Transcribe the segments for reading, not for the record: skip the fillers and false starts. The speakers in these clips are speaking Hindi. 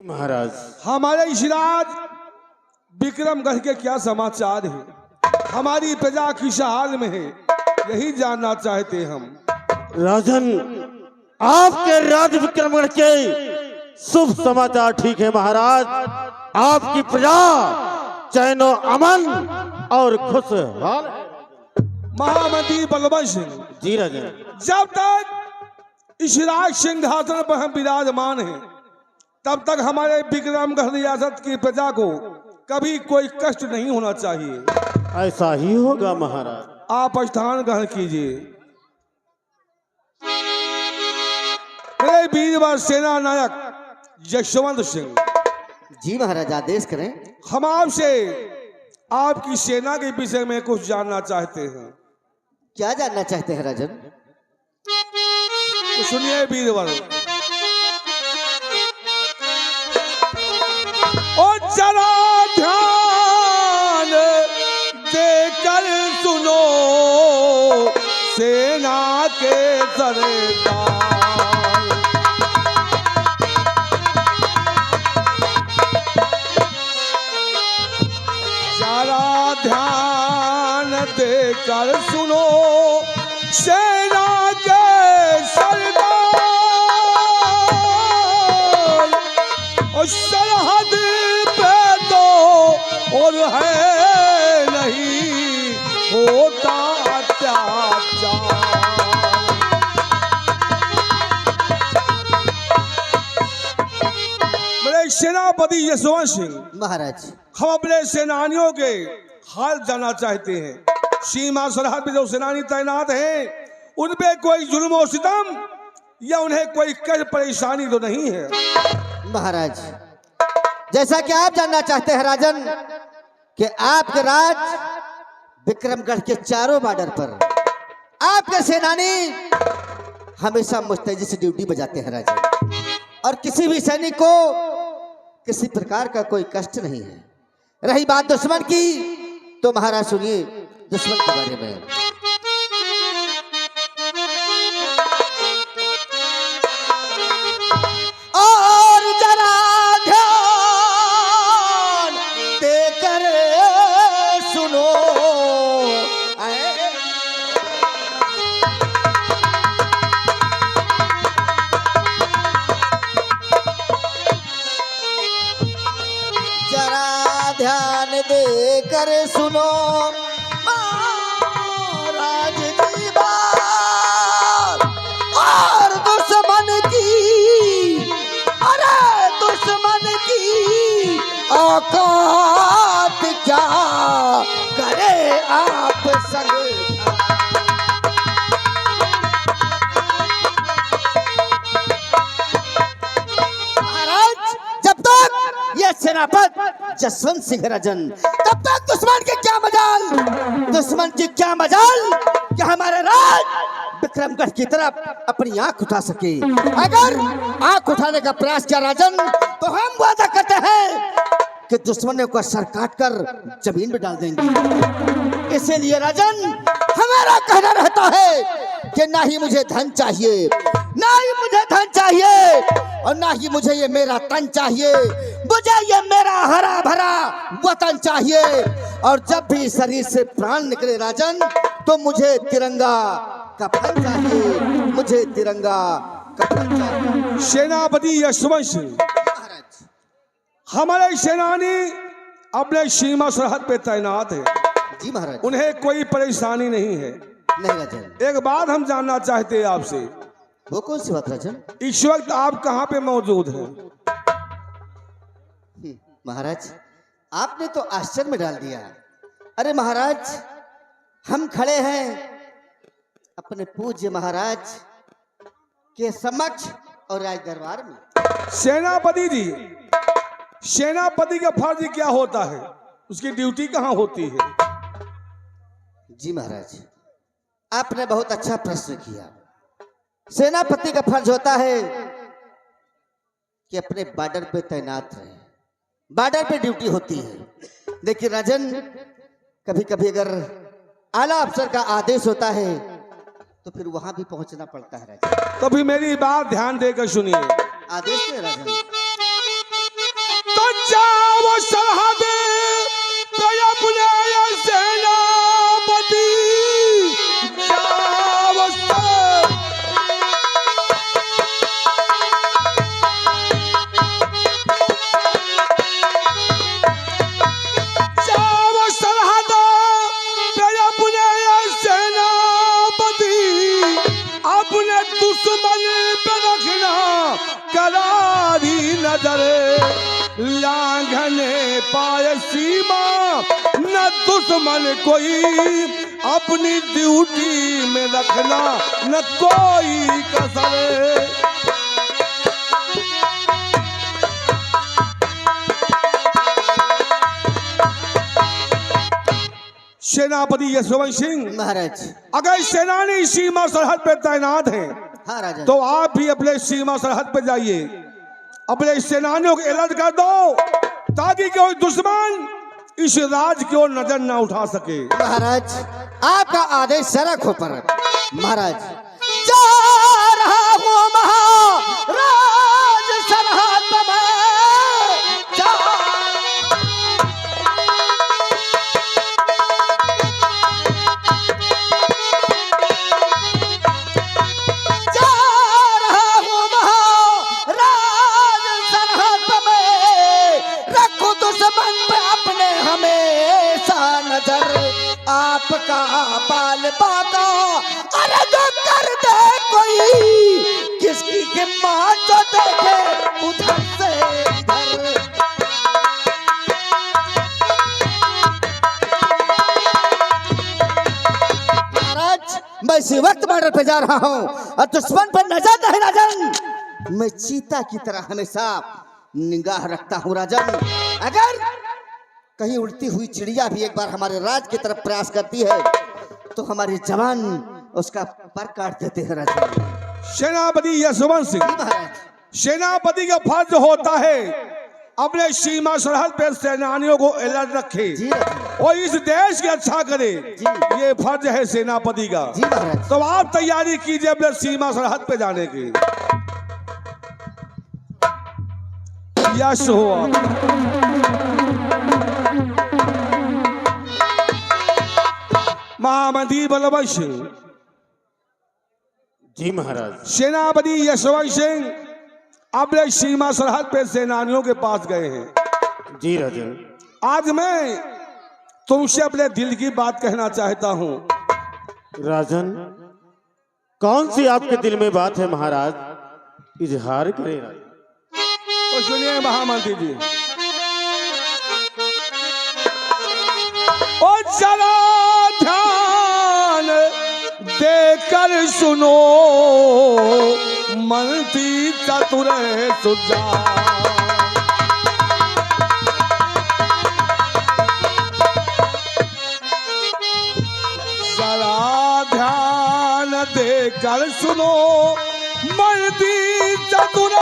महाराज हमारे इशराज विक्रमगढ़ के क्या समाचार है, हमारी प्रजा किस हाल में है, यही जानना चाहते हम। राजन, आपके राज विक्रमगढ़ के शुभ समाचार ठीक है महाराज। आपकी प्रजा चैनो अमन और खुश हाल। महामंत्री बलवंत सिंह जी राजन, जब तक इशराज सिंहासन पर हम विराजमान हैं, तब तक हमारे विक्रमगढ़ रियासत की प्रजा को कभी कोई कष्ट नहीं होना चाहिए। ऐसा ही होगा महाराज। आप स्थान ग्रहण कीजिए। मेरे वीरवर सेना नायक यशवंत सिंह, जी महाराज आदेश करें। हम आपसे आपकी सेना के विषय में कुछ जानना चाहते हैं। क्या जानना चाहते हैं राजन? तो सुनिए वीरवर। और जरा ध्यान देकर सुनो सेना के सरदार, जरा ध्यान देकर सुनो सेना के सरदार, और सरहद पे तो और है नहीं होता अत्याचार। मेरे सेनापति यशवंत सिंह, महाराज हम अपने सेनानियों के हाल जानना चाहते हैं। सीमा सरहद पे जो सेनानी तैनात हैं, उन पे कोई जुल्म और सितम या उन्हें कोई कष्ट परेशानी तो नहीं है? महाराज, जैसा कि आप जानना चाहते हैं राजन कि आपके राज विक्रमगढ़ के चारों बॉर्डर पर आपके सेनानी हमेशा मुस्तैदी से ड्यूटी बजाते हैं राजन, और किसी भी सैनिक को किसी प्रकार का कोई कष्ट नहीं है। रही बात दुश्मन की, तो महाराज सुनिए दुश्मन के बारे में। और जरा ध्यान देकर सुनो, जरा ध्यान देकर सुनो महाराज की बात। और दुश्मन की, अरे दुश्मन की औकात क्या करे आप संग। महाराज, जब तक ये सेनापति जसवंत सिंह राजन, तब तक दुश्मन के क्या मजाल, दुश्मन की क्या मजाल कि हमारे राज विक्रमगढ़ की तरफ अपनी आंख उठा सके। अगर आंख उठाने का प्रयास किया राजन, तो हम वादा करते हैं कि दुश्मनों का सर काट कर जमीन में डाल देंगे। इसीलिए राजन, हमारा कहना रहता है कि ना ही मुझे धन चाहिए, ना ही मुझे धन चाहिए, और ना ही मुझे ये मेरा तन चाहिए, मुझे ये मेरा हरा भरा वतन चाहिए। और जब भी शरीर से प्राण निकले राजन, तो मुझे तिरंगा कफन चाहिए, मुझे तिरंगा कफन चाहिए। सेनापति यशवंत सिंह, हमारे सेनानी अपने सीमा सरहद पे तैनात है। जी महाराज। उन्हें कोई परेशानी नहीं है। नहीं राजन। एक बात हम जानना चाहते हैं आपसे। वो कौन सी बात राजन? इस वक्त आप कहाँ पे मौजूद हैं? महाराज, आपने तो आश्चर्य में डाल दिया। अरे महाराज, हम खड़े हैं अपने पूज्य महाराज के समक्ष और राज दरबार में। सेनापति जी, सेनापति का फर्ज क्या होता है, उसकी ड्यूटी कहाँ होती है? जी महाराज, आपने बहुत अच्छा प्रश्न किया। सेनापति का फर्ज होता है कि अपने बॉर्डर पे तैनात रहे, बॉर्डर पे ड्यूटी होती है। देखिए राजन, कभी कभी अगर आला अफसर का आदेश होता है तो फिर वहां भी पहुंचना पड़ता है राजन। तो भी मेरी बात ध्यान देकर सुनिए। आदेश है राजन। लांघने पाए सीमा, न दुश्मन कोई अपनी ड्यूटी में रखना न कोई कसर। सेनापति यशवंत सिंह, महाराज। अगर सेनानी सीमा सरहद पे तैनात हैं हाँ राजन। तो आप भी अपने सीमा सरहद पे जाइए, अपने सेनानियों को अलर्ट कर दो ताकि कोई दुश्मन इस राज की ओर नजर ना उठा सके। महाराज आपका आदेश सड़क हो पर। महाराज जा रहा हूँ महाराज सरहद में, जा रहा हूँ महाराज सरहद में, रखो दुश्मन पे अपने हमेशा नजर, आपका बाल बाका अरे जो कर दे कोई, किसकी हिम्मत जो देखे उधर से इधर। महाराज मैं इसी वक्त बॉर्डर पे जा रहा हूँ और दुश्मन पर नजर नहीं राजन। मैं चीता की तरह हमेशा निगाह रखता हूँ राजन। अगर कहीं उड़ती हुई चिड़िया भी एक बार हमारे राज की तरफ प्रयास करती है तो हमारे जवान उसका पर काट देते हैं राजन। सेनापति यशवंत सिंह, महाराज सेनापति का फर्ज होता है अपने सीमा सरहद पे सेनानियों को अलर्ट रखे जी राजन। और इस देश की अच्छा करे, जी। ये फर्ज है सेनापति का। जी महाराज। तो आप तैयारी कीजिए अपने सीमा सरहद पे जाने की। यश हो महामंत्री बलवंत सिंह, जी महाराज। सेनापति यशवंत सिंह अपने सीमा सरहद पे सेनानियों के पास गए हैं। जी राजन। आज मैं तुमसे अपने दिल की बात कहना चाहता हूँ। राजन, कौन सी आपके दिल में बात है महाराज, इजहार करें राजन। तो सुनिए महामंत्री जी, और जरा ध्यान देकर सुनो मंत्री चतुर सुजान, जरा ध्यान देकर सुनो मंत्री चतुर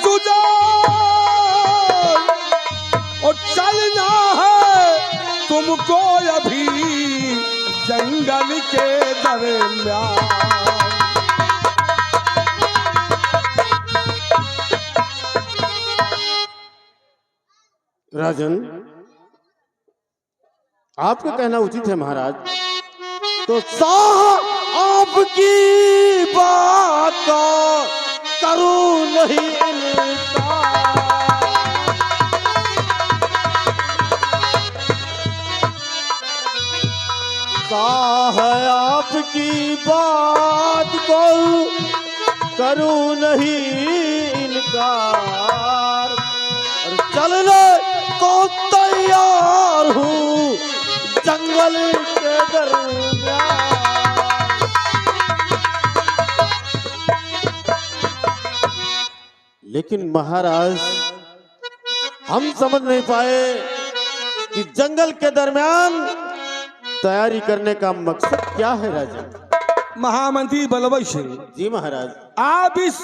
सुजान, और चलना है तुमको अभी जंगल के दरमियान। राजन, आपका कहना उचित है महाराज। तो साह आपकी बात का करूं नहीं इनकार। साह आपकी बात को करूं नहीं इनकार, और चलने को तैयार हूँ जंगल के दरमियान। लेकिन महाराज, हम समझ नहीं पाए कि जंगल के दरमियान तैयारी करने का मकसद क्या है राजा। महामंत्री बलवंत सिंह जी महाराज। आप इस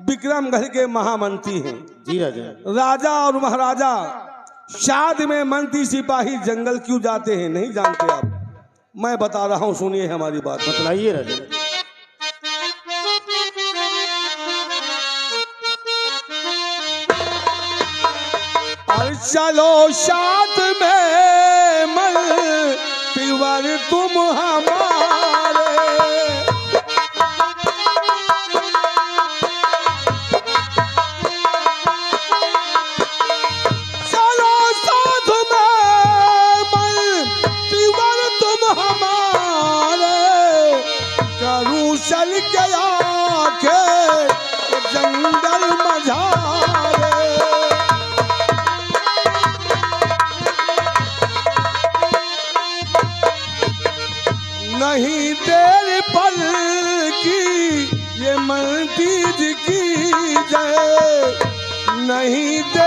विक्रमगढ़ के महामंत्री हैं। जी राजा। राजा और महाराजा शादी में मंत्री सिपाही जंगल क्यों जाते हैं नहीं जानते आप? मैं बता रहा हूँ, सुनिए हमारी बात। बतलाइए राजा। और चलो साथ में मंत्री तुम हमारे, चल के आके जंगल मझारे।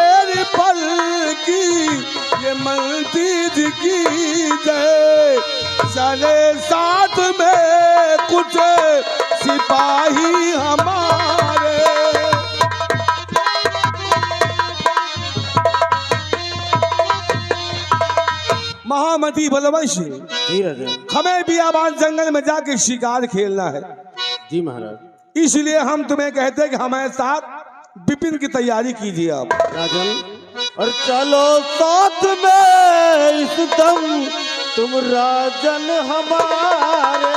देर पल की ये मंतीज की जय, चले साथ में कुछ सिपाही हमारे। महामती बलवंशी, जी राजा। हमें भी आबाद जंगल में जाके शिकार खेलना है, जी महाराज। इसलिए हम तुम्हें कहते हैं कि हमारे साथ विपिन की तैयारी कीजिए आप। राजन, और चलो साथ में इस दम तुम राजन हमारे।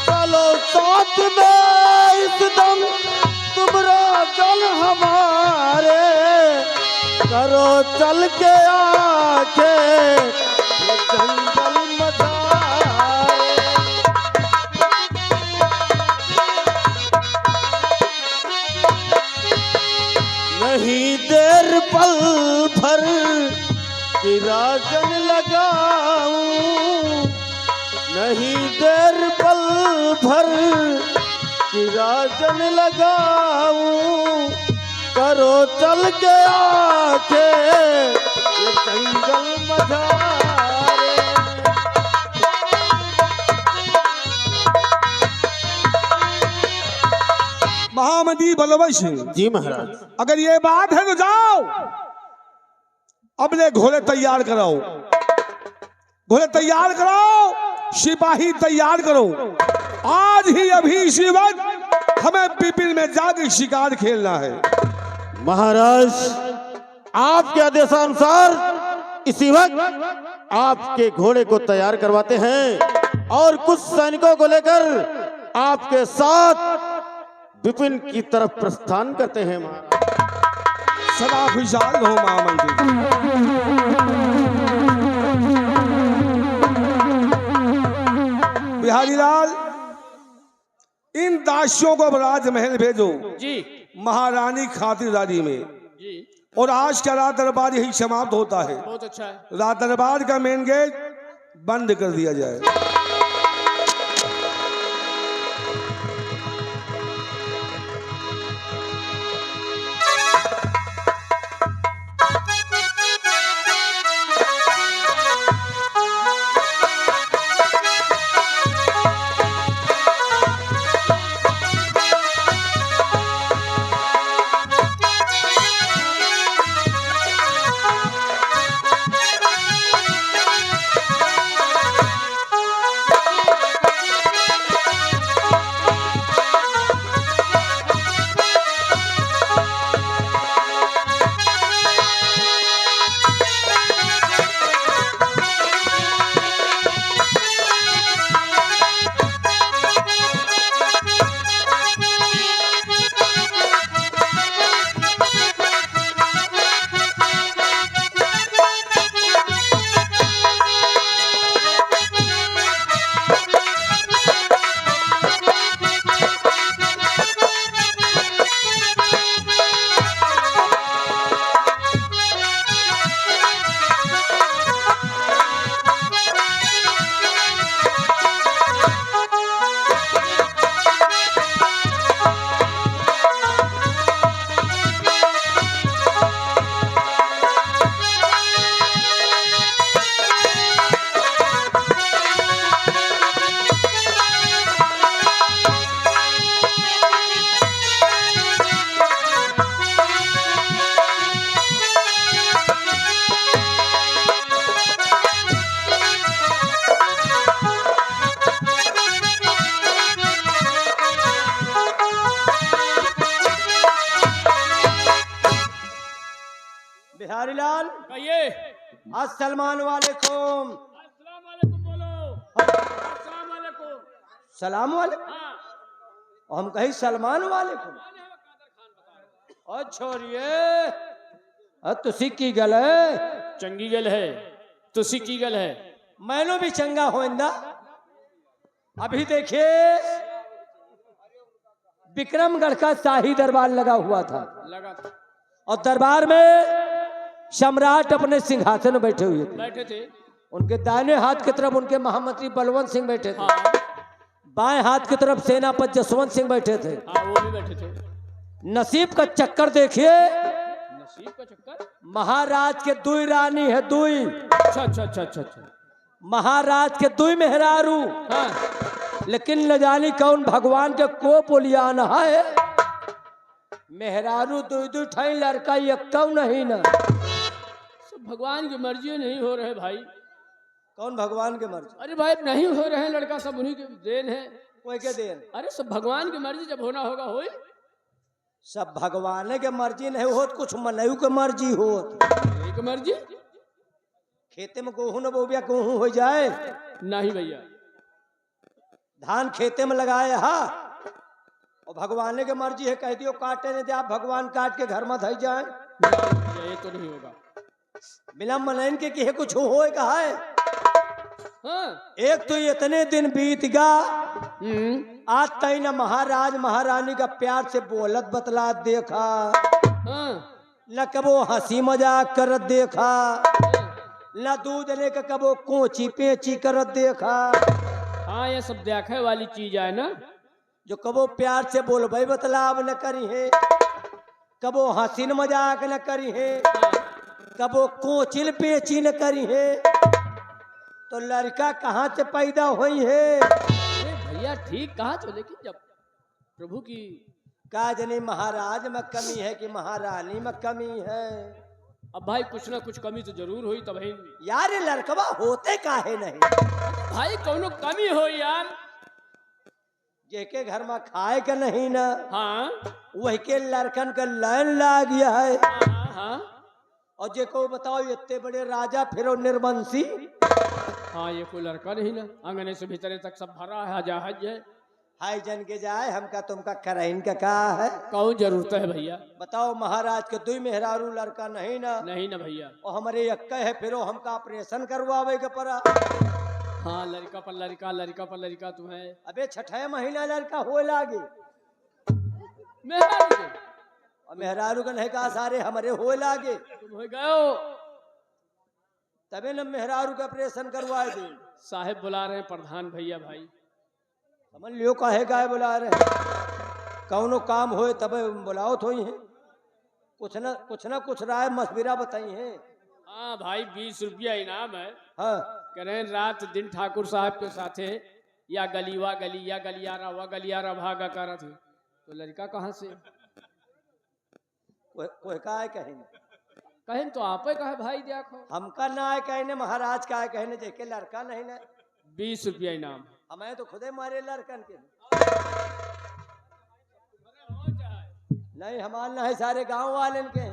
चलो साथ में इस दम तुम राजन हमारे, करो चल के आके ये जंगल मचाए। नहीं देर पल भर कि राजन लगाऊं, नहीं देर पल भर कि राजन लगाऊं, करो चल के आके ये जंगल मझारे। महामती बलवंशी, जी महाराज। अगर ये बात है तो जाओ अपने घोड़े तैयार कराओ, घोड़े तैयार कराओ, सिपाही तैयार करो। आज ही अभी इसी वक्त हमें विपिन में जाके शिकार खेलना है। महाराज, आपके आदेशानुसार इसी वक्त आपके घोड़े को तैयार करवाते हैं और कुछ सैनिकों को लेकर आपके साथ विपिन की तरफ प्रस्थान करते हैं। सदा खुशहाल हो महामंत्री। बिहारी लाल, इन दासियों को राजमहल भेजो जी महारानी खातिरदारी में, जी। और आज का रात दरबार यही समाप्त होता है। बहुत अच्छा है। रात दरबार का मेन गेट बंद कर दिया जाए। बिहारी लाल, कहिए। अस्सलाम वालेकुम। अस्सलाम वालेकुम बोलो। अस्सलाम वालेकुम। सलाम वालेकुम। हाँ। और हम कही सलमान वालेकुम। और छोरिए, तुसी की गल है? चंगी गल है, तुसी की गल है। मैनू भी चंगा हो इंदा। अभी देखिए, विक्रमगढ़ का शाही दरबार लगा हुआ था, लगा था। और दरबार में सम्राट अपने सिंहासन में बैठे हुए थे। बैठे थे। उनके दाहिने हाथ की तरफ उनके महामंत्री बलवंत सिंह बैठे थे। हाँ। बाएं हाथ की तरफ सेनापति जसवंत सिंह बैठे थे। हाँ वो भी बैठे थे। नसीब का चक्कर देखिए, नसीब का चक्कर। महाराज के दुई रानी है, दुई अच्छा अच्छा अच्छा अच्छा अच्छा। महाराज के दुई मेहरारू, हाँ लेकिन न जानी कौन भगवान के को पुलियान है, मेहरारू दुई दुई ठाई, लड़का एक नहीं न। सब भगवान की मर्जी नहीं हो रहे भाई। कौन भगवान के मर्जी? अरे भाई नहीं हो रहे हैं, लड़का सब उन्हीं के देन है। कोई के देन? अरे सब भगवान की मर्जी, जब होना होगा होई। सब भगवान के मर्जी नहीं होत, कुछ मनयू के मर्जी होत। एक मर्जी खेते में गेहूं न बोबिया गेहूं हो जाए, नहीं भैया। धान खेते में लगाए हा, और भगवान के मर्जी है, कह दियो काटे नहीं दे, आप भगवान काट के घर में धई जाए। नहीं भैया, ये तो नहीं होगा। बिना मनैन के कि कुछ होए कहा है। हाँ एक तो इतने दिन बीत गा, हम्म, आज तई न महाराज महारानी का प्यार से बोलत बतला देखा, हाँ न कबो हंसी मजाक करत देखा, न दूध ने का कबो कोची पेची करत देखा। हाँ, ये सब देखे वाली चीज है ना। जो कबो प्यार से बोल भाई बतलाव न करी है, कबो हंसी मजाक न करी है, कबो कोचिल पेची न करी है, तो लड़का कहाँ से पैदा हुई है? अरे भैया ठीक कहा तो, लेकिन जब प्रभु की का जनी महाराज में कमी है कि महारानी में कमी है? अब भाई कुछ ना कुछ कमी तो जरूर हुई तब। यार ये लड़कवा होते काहे नहीं? भाई कौनो कमी हो यार। जेके घर में खाए का नहीं ना, हाँ वही के लड़कन का लाइन लाग गया है। हाँ हाँ और जेको बताओ इतने बड़े राजा फिर निर्वंशी, हाँ, ये कोई लड़का नहीं ना, आंगने से भीतरे तक सब भरा है, जहाज है। हाय जन के जाए हमका तुमका करैन का का है? कौन जरूरत है भैया? बताओ महाराज के दुई मेहरारू लड़का नहीं ना, नहीं ना भैया। और हमारे यक्का है, फिर हमका ऑपरेशन करवावे के पड़ा। हाँ, लड़का पर लड़का, लड़का पर लड़का तुम्हें। अबे छठे महीना लड़का हो लागे, मेहरारू के और मेहरारू का नहीं कहा सारे हमारे हो लागे, तुम हो गए। तबे न मेहरारू का ऑपरेशन करवाए दे। साहेब बुला रहे हैं, प्रधान भैया भाई। समझ लियो काहे गाय बुला रहे हैं, कौनो काम होए तबे बुलाओ थोई है, कुछ ना कुछ राय मशविरा बताई है। हाँ भाई, 20 रुपया इनाम है। हाँ कह रहे हैं रात दिन ठाकुर साहब के साथ है, या गलीवा गली या गलियारा व गलियारा भागा कर थे। तो लड़का कहाँ से? कोई का है कहें, कहें तो आप ही कहे भाई, देखो हमका ना है कहने, महाराज का है कहने, जेके लड़का नहीं ना। 20 रुपया इनाम। हमें तो खुदे मारे लड़कन के नहीं, हमार ना है, सारे गांव वाले के हैं,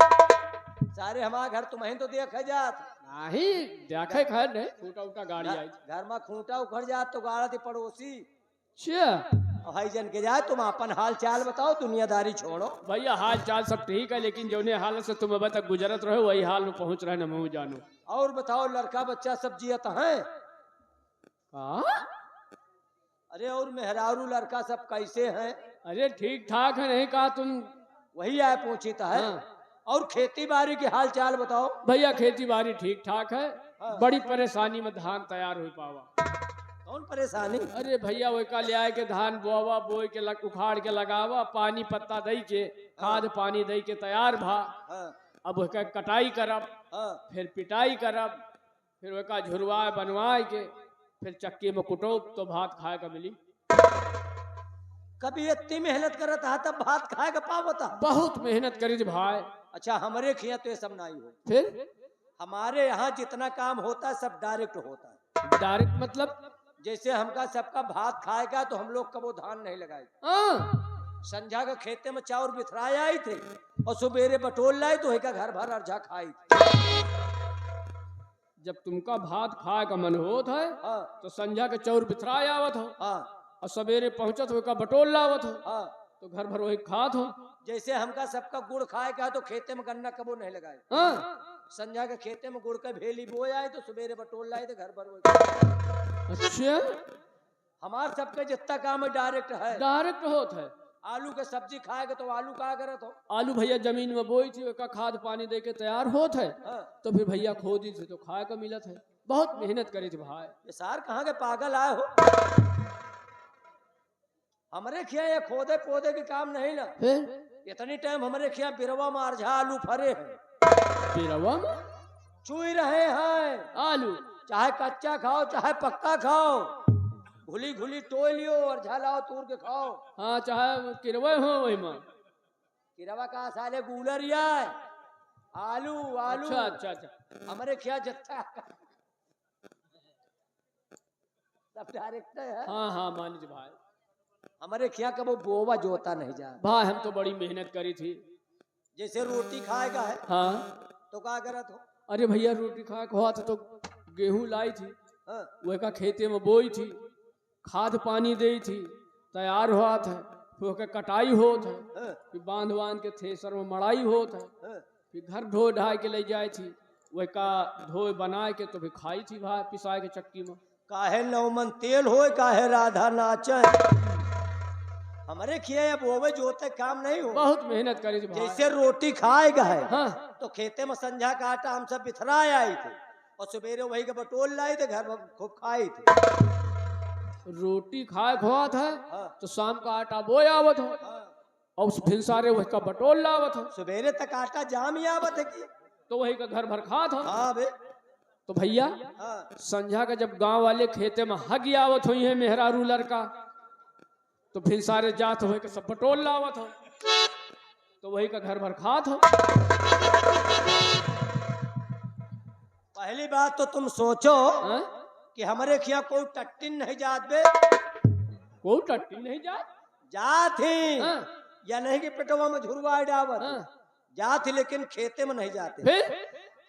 सारे हमारा घर तुम्हें तो देख जात नहीं देखे खैर नहीं, फूटा उटा गाड़ी आई थी। घर में खूंटा उखड़ जात तो गाड़ा थी पड़ोसी। अच्छा और भाई जन के जाए तुम अपन हाल चाल बताओ, दुनियादारी छोड़ो। भैया, हाल चाल सब ठीक है, लेकिन जौने हाल से तुम अब तक गुजरत रहे वही हाल में पहुंच रहे न मुँह जानो। और बताओ लड़का बच्चा सब जियत है? अरे और मेहरारू लड़का सब कैसे हैं? अरे ठीक ठाक है, नहीं कहा तुम? वही आए पूछी तो है। हाँ। और खेती बाड़ी के हाल चाल बताओ। भैया खेती बाड़ी ठीक ठाक है, हाँ। बड़ी परेशानी में धान तैयार हो पावा। कौन परेशानी? अरे भैया वही का ले आए के धान बोवा, बोए के उखाड़ के लगावा, पानी पत्ता दई के, खाद पानी दई के तैयार भा। हाँ अब वह कटाई करब, हाँ फिर पिटाई करब, फिर वह झुरवाए बनवाए के, फिर चक्की में कुटो तो भात खाए का मिली। कभी इतनी मेहनत करत है तब भात खाए का पावता? बहुत मेहनत करी थी भाई। अच्छा हमारे खिया तो ये सब नहीं हो। फिर हमारे यहाँ जितना काम होता है सब डायरेक्ट होता है। डायरेक्ट मतलब? जैसे हमका सबका भात खाएगा तो हम लोग कबो धान नहीं लगाए। हाँ। संझा का खेते में चाउर बिथराए आई थे और सुबेरे बटोल लाए तो का घर भर अर्झा खाई। जब तुमका भात खाए का मन होत है हाँ तो संझा के चाउर बिथराए आवत हो, हाँ और सवेरे पहुंचत हो का बटोल लावत हो, हाँ। तो घर भर वही खात हो। जैसे हमका सबका गुड़ खाए का तो खेते में गन्ना कबो नहीं लगाए। हाँ। संझा के खेते में गुड़ का भेली बोए आए तो सुबेरे बटोल लाए तो घर भर वही। अच्छा, हमार सबके जितना काम है डायरेक्ट है। डायरेक्ट होत है। आलू के सब्जी खाएगा तो आलू का करत हो? आलू भैया जमीन में बोई थी, उसका खाद पानी दे के तैयार होत है, हाँ। तो फिर भैया खोदी थी तो खाए का मिलत है। बहुत मेहनत करी थी भाई। ये सार कहाँ के पागल आए हो? हमारे खिया ये खोदे पोदे के काम नहीं ना। फिर इतनी टाइम हमारे खिया बिरवा मारझा आलू फरे हैं, बिरवा में चुई रहे हैं। आलू चाहे कच्चा खाओ चाहे पक्का खाओ, घुली घुली टोय लियो और झालाओ तूर के खाओ। हाँ चाहे किरवे हो वही में। किरवा का साले गूलरिया है। आलू आलू अच्छा अच्छा अच्छा। हमारे खिया जत्था सब डायरेक्टर है। हाँ हाँ मान लीजिए भाई। हमारे खिया का वो बोवा जोता नहीं जा। भाई हम तो बड़ी मेहनत करी थी। जैसे रोटी खाएगा है हाँ तो क्या करत हो? अरे भैया रोटी खा के हुआ था तो गेहूं लाई थी, हाँ, वह का खेते में बोई थी, खाद पानी दी थी, तैयार हुआ था, फिर ओके कटाई होत है, हाँ, फिर बांध बांध के थ्रेसर में मड़ाई होत है, हाँ। फिर घर धो ढाई के ले जाए थी, वह का धोए बनाए के तो फिर खाई थी भाई पिसाए के चक्की में। काहे नौमन तेल होए काहे राधा नाचे। हमारे खिया अब बोवे जोते काम नहीं हो। बहुत मेहनत करी थी भाई। जैसे रोटी खाएगा है हाँ तो खेते में संझा का आटा हम सब बिथराए आई थे और सवेरे वही के बटोल लाई थे, घर में खूब खाई थे। रोटी खाए हुआ था हाँ, तो शाम का आटा बोए आवत हो हाँ। और फिर सारे वह का बटोल लावत हो सवेरे तक आटा जाम ही आवत है कि। तो वही का घर भर खात हो। हाँ बे, तो भैया हाँ। संझा का जब गांव वाले खेते में हग आवत हुई है मेहरा रूलर का, तो फिर सारे जात हो के सब बटोल लावत हो, तो वही का घर भर खात हो। पहली बात तो तुम सोचो हाँ? कि हमारे खिया कोई टट्टिन नहीं जात बे। कोई टट्टी नहीं जात। जात ही हाँ? या नहीं कि पेटवा में झुरवा डावत हाँ? जात ही, लेकिन खेते में नहीं जाते। फिर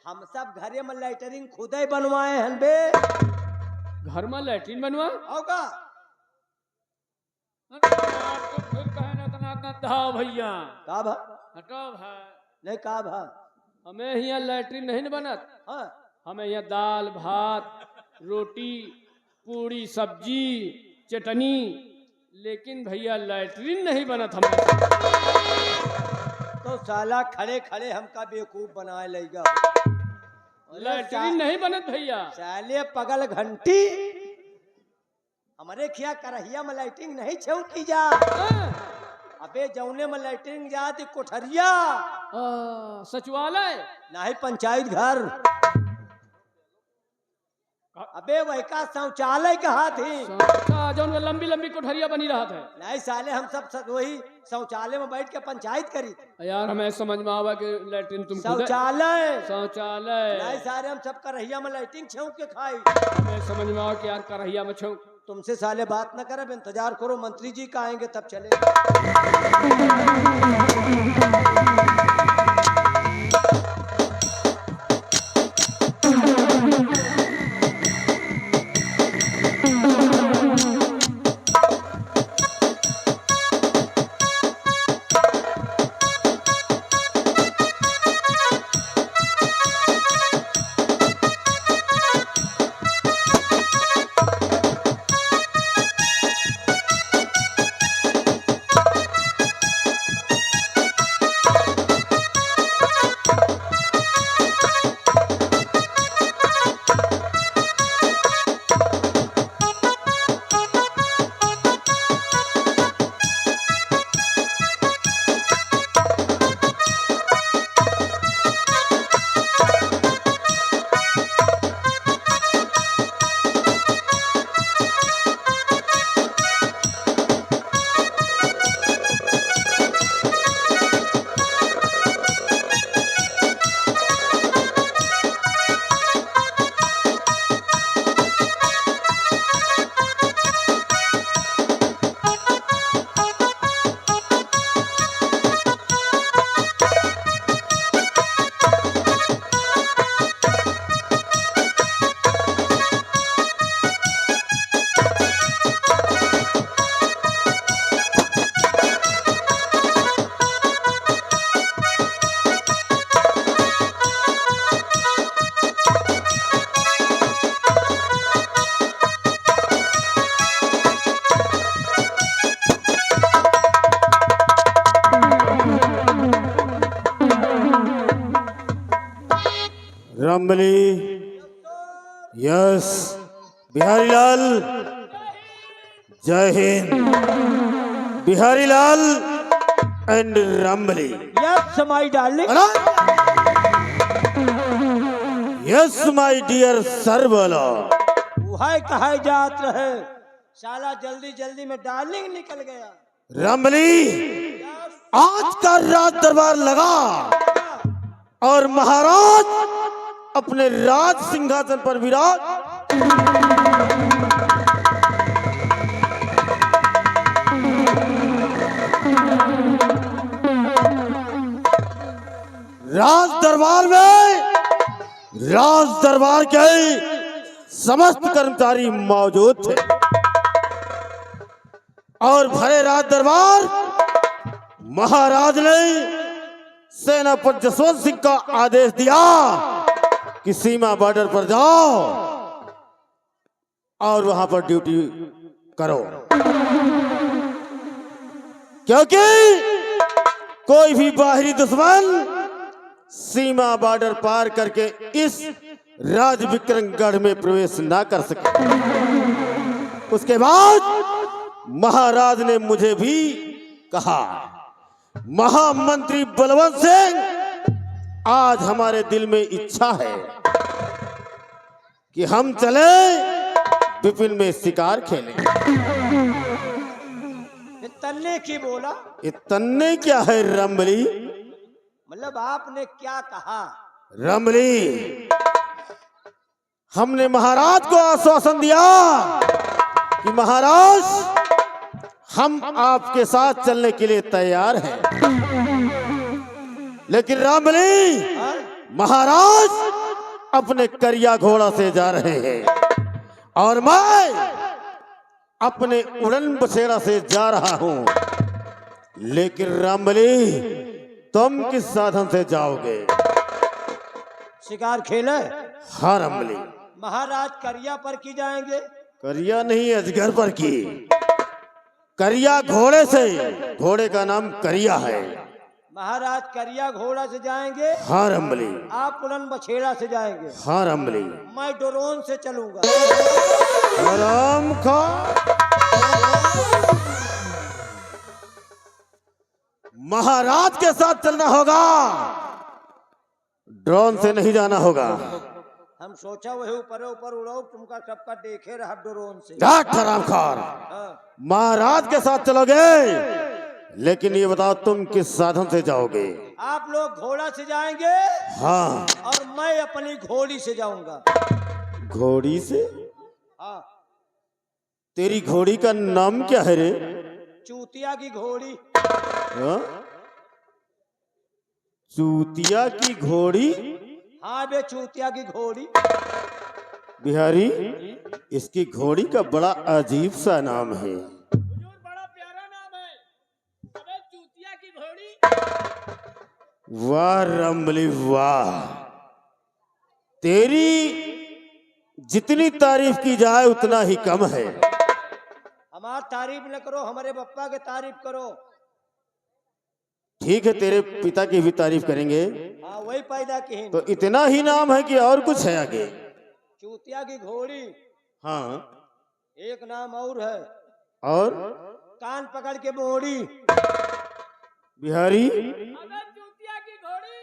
हम सब घरे में लाइटरिंग खुद ही बनवाए हैं बे। घर में लैट्रिन बनवा होगा तो फिर कहना तना गद्दा भैया। का भा हटो भाई, नहीं का भा। हमें यहाँ लैट्रिन नहीं न बनत। हाँ, हमें यहाँ दाल भात रोटी पूड़ी सब्जी चटनी, लेकिन भैया लैट्रिन नहीं बनत हमें। तो साला खड़े खड़े हमका बेवकूफ बनाए लेगा। लैट्रिन नहीं बनत भैया। साले पगल घंटी, हमारे खिया करहिया में लाइटिंग नहीं छौकी जा। हाँ? अबे जौने में लाइटिंग जाती कोठरिया सचिवालय नहीं पंचायत घर। अबे वही का शौचालय कहा थी। जौन में लंबी लंबी कोठरिया बनी रहा था। नहीं साले हम सब वही शौचालय में बैठ के पंचायत करी थी। यार हमें समझ में आवा कि लैट्रिन तुम खुद शौचालय शौचालय नहीं सारे हम सब करहिया में लाइटिंग छौक के खाई। हमें समझ में आवा कि यार करहिया में छौ। तुमसे साले बात न करे, इंतजार करो मंत्री जी का आएंगे तब चले। रामबली यस बिहारी लाल जय हिंद। Bihari Lal and Rambali. Yes my darling. Yes my dear sir बोलो। वह कहा जात रहे, साला जल्दी जल्दी में डार्लिंग निकल गया। रामबली, आज का राज दरबार लगा और महाराज अपने राज सिंहासन पर विराज। राज दरबार के समस्त कर्मचारी मौजूद थे और भरे राज दरबार महाराज ने सेनापति जसवंत सिंह का आदेश दिया कि सीमा बॉर्डर पर जाओ और वहां पर ड्यूटी करो, क्योंकि कोई भी बाहरी दुश्मन सीमा बॉर्डर पार करके इस राज विक्रमगढ़ में प्रवेश ना कर सके। उसके बाद महाराज ने मुझे भी कहा, महामंत्री बलवंत सिंह, आज हमारे दिल में इच्छा है कि हम चले विपिन में शिकार खेलें। ये तन्ने की बोला? ये तन्ने क्या है रामबली? मतलब आपने क्या कहा? रामबली, हमने महाराज को आश्वासन दिया कि महाराज हम आपके साथ चलने के लिए तैयार हैं, लेकिन रामबली महाराज अपने करिया घोड़ा से जा रहे हैं और मैं अपने उड़न बसेरा से जा रहा हूं। लेकिन रामबली, तुम किस साधन से जाओगे? शिकार खेले? हाँ रामबली। महाराज करिया पर की जाएंगे? करिया नहीं, अजगर पर की। करिया घोड़े से, घोड़े का नाम करिया है। महाराज करिया घोड़ा से जाएंगे? हाँ रामबली। आप उड़न बछेड़ा से जाएंगे? हाँ रामबली। मैं ड्रोन से चलूंगा। आराम खा। महाराज के साथ चलना होगा, ड्रोन से नहीं जाना होगा। हम सोचा वही ऊपर ऊपर उड़ो, तुमका सबका देखे रहा ड्रोन से। हरामखोर, महाराज के साथ चलोगे, लेकिन ये बताओ तुम किस साधन से जाओगे? आप लोग घोड़ा से जाएंगे? हाँ। और मैं अपनी घोड़ी से जाऊंगा। घोड़ी से? हाँ। तेरी घोड़ी का नाम क्या है रे? चूतिया की घोड़ी। हाँ? चूतिया की घोड़ी? हाँ बे, चूतिया की घोड़ी। बिहारी, इसकी घोड़ी का बड़ा अजीब सा नाम है। बड़ा प्यारा नाम है, अबे चूतिया की घोड़ी। वाह रमली वाह, तेरी जितनी तारीफ की जाए उतना ही कम है। हमार तारीफ न करो, हमारे बप्पा के तारीफ करो। ठीक है, तेरे पिता की भी तारीफ करेंगे। हाँ, वही पैदा की। तो इतना ही नाम है कि और कुछ है आगे? चूतिया की घोड़ी। हाँ, एक नाम और है। और? कान पकड़ के मोड़ी। बिहारी, अबे चूतिया की घोड़ी,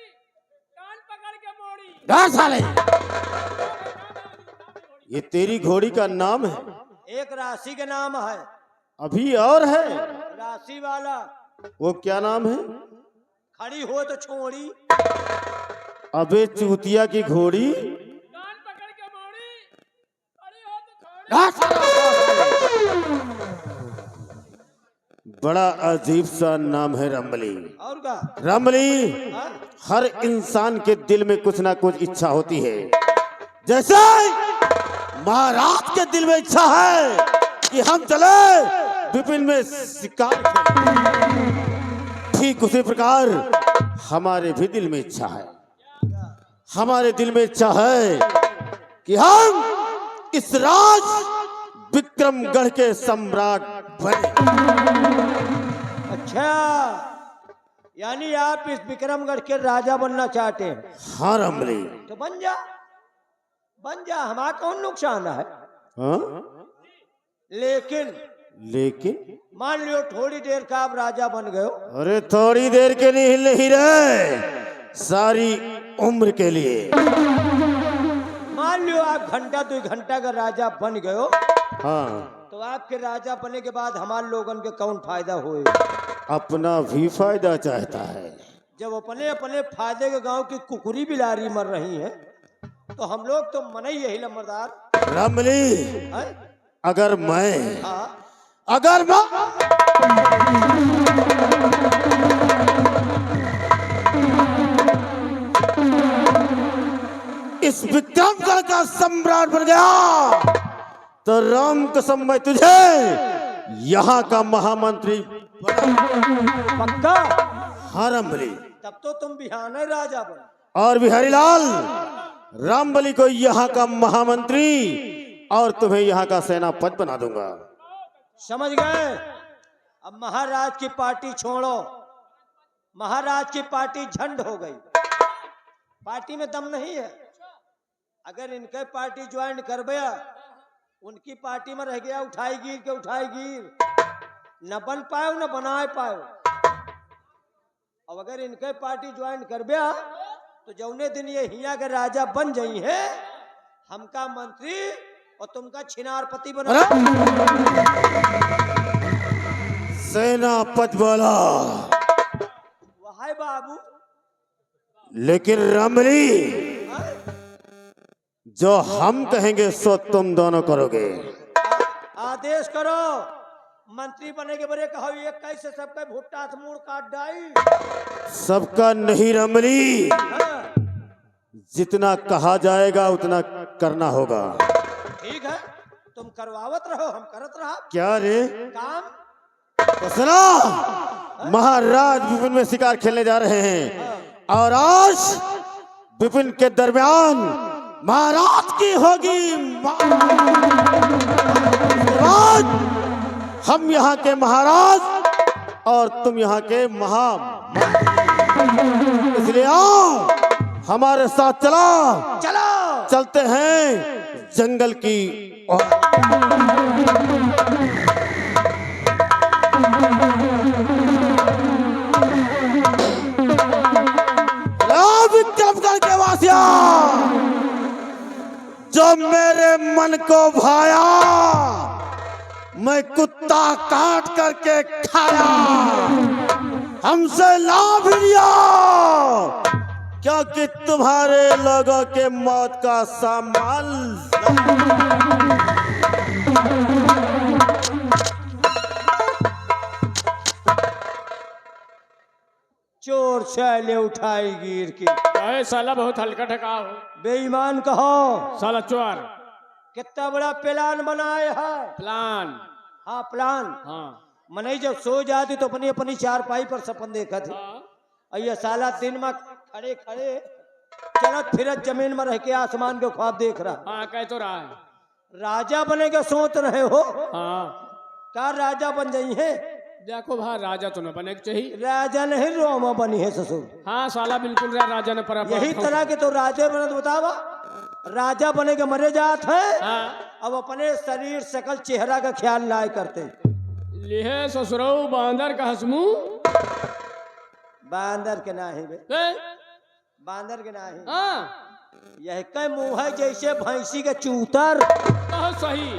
कान पकड़ के मोड़ी। डर साले, ये तेरी घोड़ी का नाम है? एक राशि के नाम है। अभी और है? राशि वाला। वो क्या नाम है? खड़ी हो तो छोड़ी। अबे चूतिया की घोड़ी, कान पकड़ के मोड़ी, खड़ी हो तो छोड़ी। बड़ा अजीब सा नाम है रमली। और का? रमली, हाँ? हर इंसान के दिल में कुछ ना कुछ इच्छा होती है। जैसे महाराज के दिल में इच्छा है कि हम चले विपिन में शिकार खेलें, ठीक उसी प्रकार हमारे भी दिल में इच्छा है। हमारे दिल में इच्छा है कि हम इस राज विक्रमगढ़ के सम्राट बने। अच्छा, यानी आप इस विक्रमगढ़ के राजा बनना चाहते हैं? हाँ रमली। तो बन जा, बन जा, हमारा कौन नुकसान है? हाँ? लेकिन लेकिन मान लियो थोड़ी देर का आप राजा बन गए हो, अरे थोड़ी देर के लिए नहीं रहे, सारी उम्र के लिए। मान लियो आप घंटा 2 घंटा का राजा बन गए हो, हाँ, तो आपके राजा बनने के बाद हमारे लोगन के कौन फायदा होए? अपना भी फायदा चाहता है। जब अपने अपने फायदे के गांव की कुकुरी बिलारी मर रही है, तो हम लोग तो मन ही यही लम्बरदार रमली, है। अगर मैं हाँ, अगर मैं इस विक्रमगढ़ का सम्राट बन गया, तो राम कसम मैं तुझे यहाँ का महामंत्री पक्का? हाँ रमली। तब तो तुम बिहान ही राजा बन। और बिहारी लाल, रामबली को यहाँ का महामंत्री और तुम्हें यहाँ का सेनापति बना दूंगा। समझ गए? अब महाराज की पार्टी छोड़ो, महाराज की पार्टी झंड हो गई, पार्टी में दम नहीं है। अगर इनके पार्टी ज्वाइन कर गया, उनकी पार्टी में रह गया उठाई गिर के उठाई गिर, न बन पाए न बनाए पाए। अब अगर इनके पार्टी ज्वाइन कर गया, तो जौने दिन ये हिया के राजा बन जाई है, हमका मंत्री और तुमका छिनारपति बना। सेनापति बोला, वहाय बाबू, लेकिन रमली जो हम कहेंगे सो तुम दोनों करोगे। आदेश करो। मंत्री बने के बड़े कहो ये कैसे सबका भुट्टा से मुड़ काट डाई। सबका नहीं रमली, हाँ, जितना कहा जाएगा उतना करना होगा। ठीक है, तुम करवावत रहो, हम करत रहा क्या रे? काम। तो सुनो, महाराज विपिन में शिकार खेलने जा रहे हैं, और आज विपिन के दरमियान महाराज की होगी महाराज। हम यहाँ के महाराज और तुम यहाँ के महा, इसलिए आओ हमारे साथ चला। चलो चलते हैं जंगल की ओर। विक्रमगढ़ के वासिया, जो मेरे मन को भाया, मैं कुत्ता काट करके खाया, हमसे लाभ लिया, क्योंकि तुम्हारे लोगों के मौत का सामान चोर शैले उठाई गिर के। अरे साला बहुत हल्का ठका हो। बेईमान कहो, साला चोर। कितना बड़ा प्लान बनाए है। प्लान। हाँ प्लान। हाँ मनई जब सो जाती तो अपनी अपनी चारपाई पर सपन देखा थे। हाँ। और ये साला दिन में खड़े खड़े चलत फिरत जमीन में रह के आसमान के ख्वाब देख रहा। हाँ कह तो रहा है। राजा बने के सोच रहे हो? हाँ का राजा बन जाई है? देखो भाई, राजा तो न बने के चाहिए। राजा नहीं रोमा बनी है ससुर। हाँ साला बिल्कुल राजा ने पर यही तरह के तो राजा बने तो बतावा। राजा बने के मरे जात है। हाँ। अब अपने शरीर सकल चेहरा का ख्याल ना करते। लिहे ससुरऊ बांदर का हसमू। बांदर के नाही बे, ए? बांदर के नाही। हाँ यह के मुंह है जैसे भैंसी के चूतर। बहुत सही।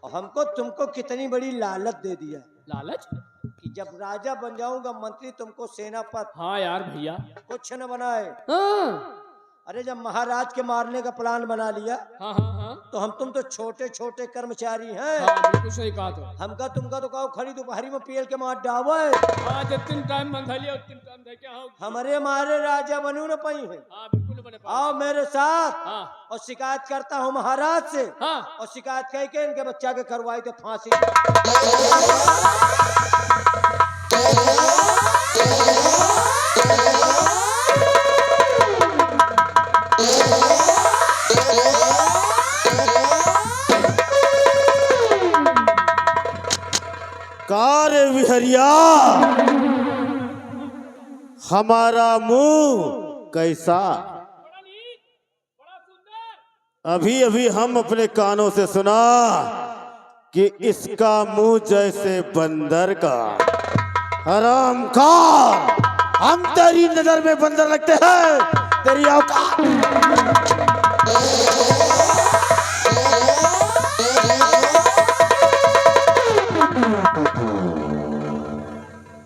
और हमको तुमको कितनी बड़ी लालच दे दिया लालच कि जब राजा बन जाऊंगा मंत्री तुमको सेनापति। हाँ यार भैया। कुछ न बनाए। हाँ अरे जब महाराज के मारने का प्लान बना लिया हाँ हाँ हाँ तो हम तुम तो छोटे छोटे कर्मचारी हैं। हाँ बिल्कुल सही कहा तो। हमका तुमका तो कहो खड़ी दोपहरी में पेल के मार डावे। हाँ जितने टाइम बंधा लिया उतने टाइम दे क्या हो। हमारे मारे राजा बनू न पाई है। हाँ बिल्कुल बने पाए। आओ मेरे साथ। हाँ और शिकायत करता हूँ महाराज से। हाँ और शिकायत कह के इनके बच्चा के करवाई तो फांसी। कार्य विहरिया, हमारा मुंह कैसा? बड़ा नीक, बड़ा सुंदर। अभी अभी हम अपने कानों से सुना कि इसका मुंह जैसे बंदर का। हराम खा, हम तेरी नजर में बंदर लगते हैं, तेरी औकात।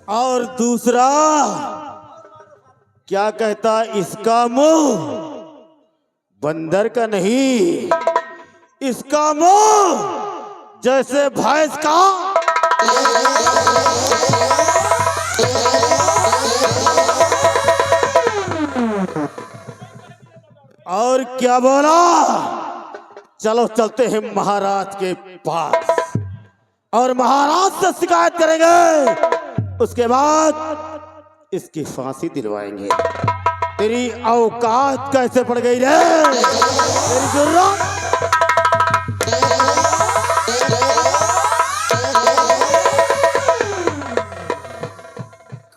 और दूसरा क्या कहता, इसका मुंह बंदर का नहीं, इसका मुंह जैसे भैंस का। और क्या बोला, चलो चलते हैं महाराज के पास और महाराज से शिकायत करेंगे, उसके बाद इसकी फांसी दिलवाएंगे। तेरी औकात कैसे पड़ गई रे, तेरी जुर्रत।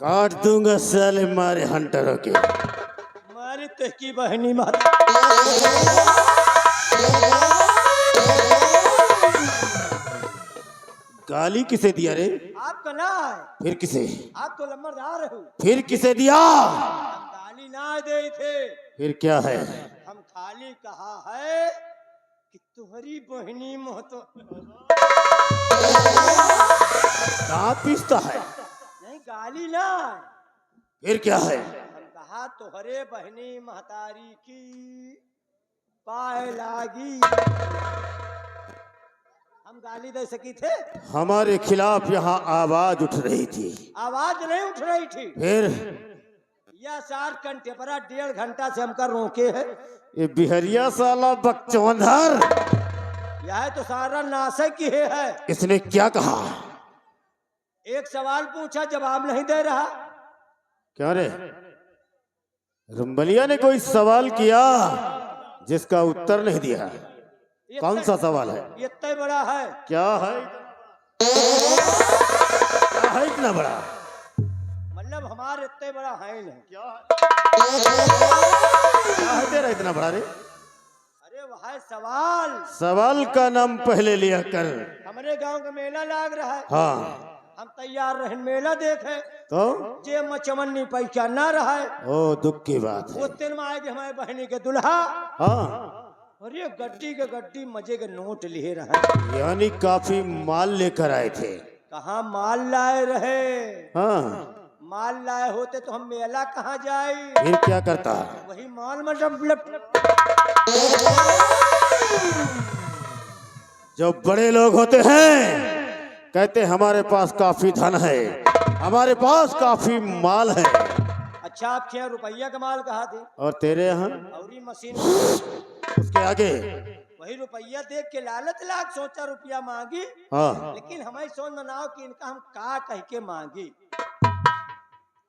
काट दूंगा साले मारे हंटरों के। मारी तेकी बहनी माता। गाली किसे दिया रे? आपका ना है, फिर किसे? आप तो लम्बरदार हो। फिर किसे दिया? हम गाली ना दे थे, फिर क्या है? हम खाली कहा है कि तुम्हारी बहनी महतो। दांत पीसता है? नहीं गाली ना, फिर क्या है? हम कहा तुहरे बहनी महतारी की पाए लागी। हम गाली दे सकी थे? हमारे खिलाफ यहाँ आवाज उठ रही थी। आवाज नहीं उठ रही थी। फिर यह 4 घंटे पर 1.5 घंटा से हमका रोके है। ये बिहरिया साला बकचोंधर, यह तो सारा नाशक की है। इसने क्या कहा? एक सवाल पूछा, जवाब नहीं दे रहा। क्या रे? रंबलिया ने कोई सवाल किया जिसका उत्तर नहीं दिया। कौन सा सवाल है? इतना बड़ा है। क्या है? क्या है इतना बड़ा? मतलब हमारे इतने बड़ा है नहीं। क्या है तेरा इतना बड़ा रे? अरे वह है सवाल। सवाल का नाम पहले लिया कर। हमारे गांव का मेला लाग रहा है। हाँ हम तैयार रहे मेला देखे, तो जे मचमन्नी पहचान ना रहा है। ओ दुख की बात है। वो दिन में आएगी हमारे बहनी के दुल्हा। हाँ, अरे गड्डी के गड्डी मजे के नोट लिए रहे। यानी काफी माल लेकर आए थे। कहाँ माल लाए रहे? हाँ, माल लाए होते तो हम मेला कहाँ जाए? फिर क्या करता? वही माल में सब जो बड़े लोग होते हैं कहते हमारे पास काफी धन है, हमारे पास काफी माल है। अच्छा, आप 6 रुपया का माल कहा थे? और तेरे यहाँ और ये मशीन उसके आगे वही रुपया देख के लालच लाख सोचा रुपया मांगी। हाँ लेकिन हमें सोच बनाओ कि इनका हम का कह के मांगी।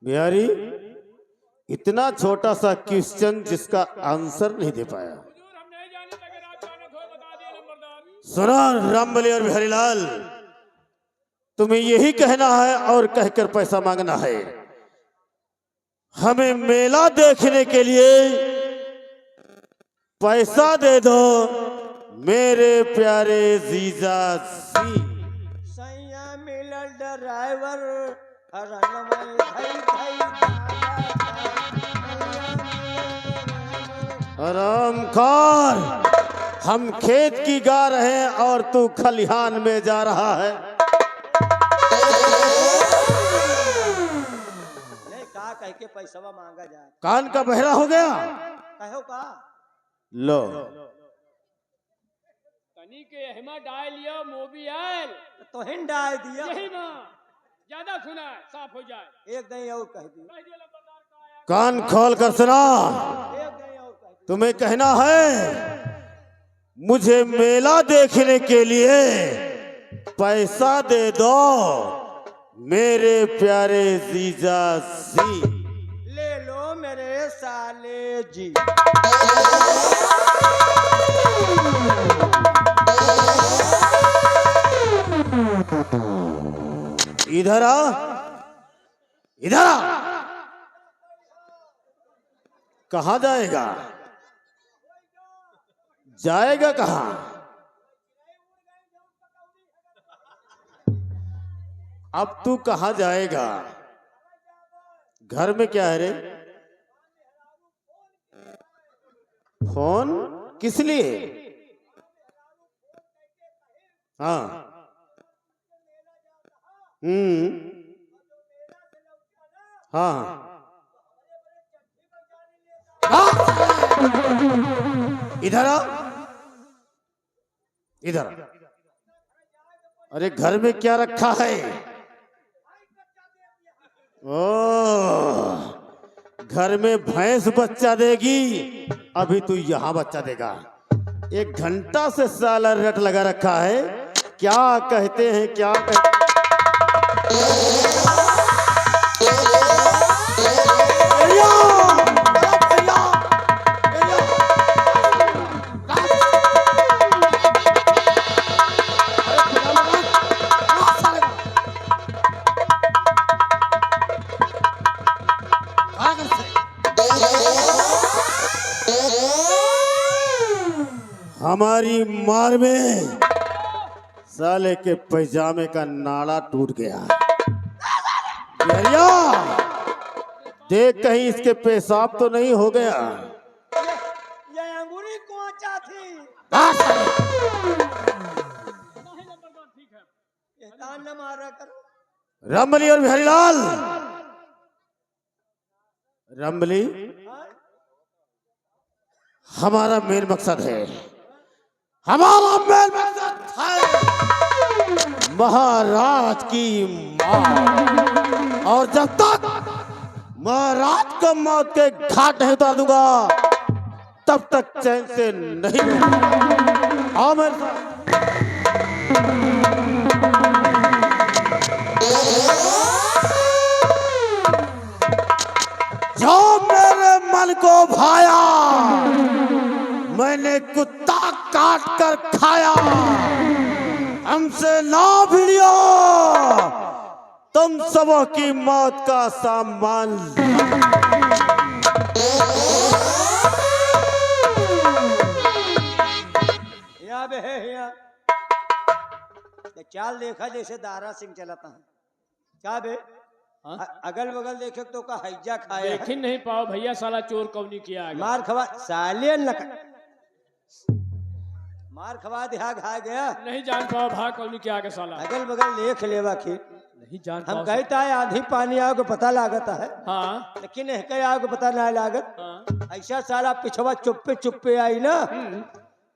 बिहारी, इतना छोटा सा क्वेश्चन जिसका आंसर नहीं दे पाया। हुजूर हम नहीं जाने लगे, आप जाने थे, बता दिए नंबरदार। सुनो रामबली और बिहारी लाल, तुम्हें यही कहना है और कहकर पैसा मांगना है। हमें मेला देखने के लिए पैसा दे दो मेरे प्यारे जीजा जी। सैया मिलल ड्राइवर हरनमय धई धई हरामखोर, हम खेत की गा रहे हैं और तू खलिहान में जा रहा है। नहीं का कह के पैसा मांगा जाए। कान का बहरा हो गया? कहो का लो, तनी के यही डाल लिया मोबियल। तो हिंडा दिया। यही माँ ज्यादा सुना है, साफ हो जाए। एक नहीं और कह दी। कह दिया नंबरदार का आया। कान खोल कर सुना। एक नहीं और कह दी। तुम्हें कहना है मुझे मेला देखने के लिए पैसा दे दो मेरे प्यारे जीजा जी। ले लो मेरे साले जी। इधर आ, इधर आ। कहाँ जाएगा? जाएगा कहाँ? अब तू कहाँ जाएगा? घर में क्या है रे? फोन किस लिए? हाँ। हाँ। इधर आ, इधर आ। अरे घर में क्या रखा है? ओ, घर में भैंस बच्चा देगी, अभी तू यहां बच्चा देगा। 1 घंटा से साला रट लगा रखा है। क्या कहते हैं, क्या कहते हमारी मार में साले के पैजामे का नाड़ा टूट गया। भैया देख कहीं इसके पेशाब तो नहीं हो गया। ये अंगूरी कोचा थी। ये तान न मारा करो। रमली और बिहारीलाल, रमली हमारा मेन मकसद है, हमारा मेन मकसद है महाराज की मौत। और जब तक महाराज को मौत के घाट नहीं उतार दूंगा तब तक चैन से नहीं मिलूंगा। आओ मेरे साथ। जो मेरे मन को भाया मैंने कुत्ता काट कर खाया। हमसे ना भिड़ियो, तुम सबों की मौत का सामान। यहाँ बे है यहाँ। ये चाल देखा जैसे दारा सिंह चलाता है। क्या बे? अगल बगल देखे तो का हैजा खाए देख ही नहीं पाओ भैया, साला चोर कौनी किया आगे। मार खवा साले मार खवा दिया घा गया। नहीं जान पाओ भाग कौनी किया आगे साला। अगल बगल देख लेवा की नहीं जान हम पाओ। कहता है आंधी पानी आओ को पता लागता है, हाँ लेकिन कहीं आओ को पता नहीं लागत। हाँ। ऐसा साला पिछवा चुप्पे चुप्पे आई ना।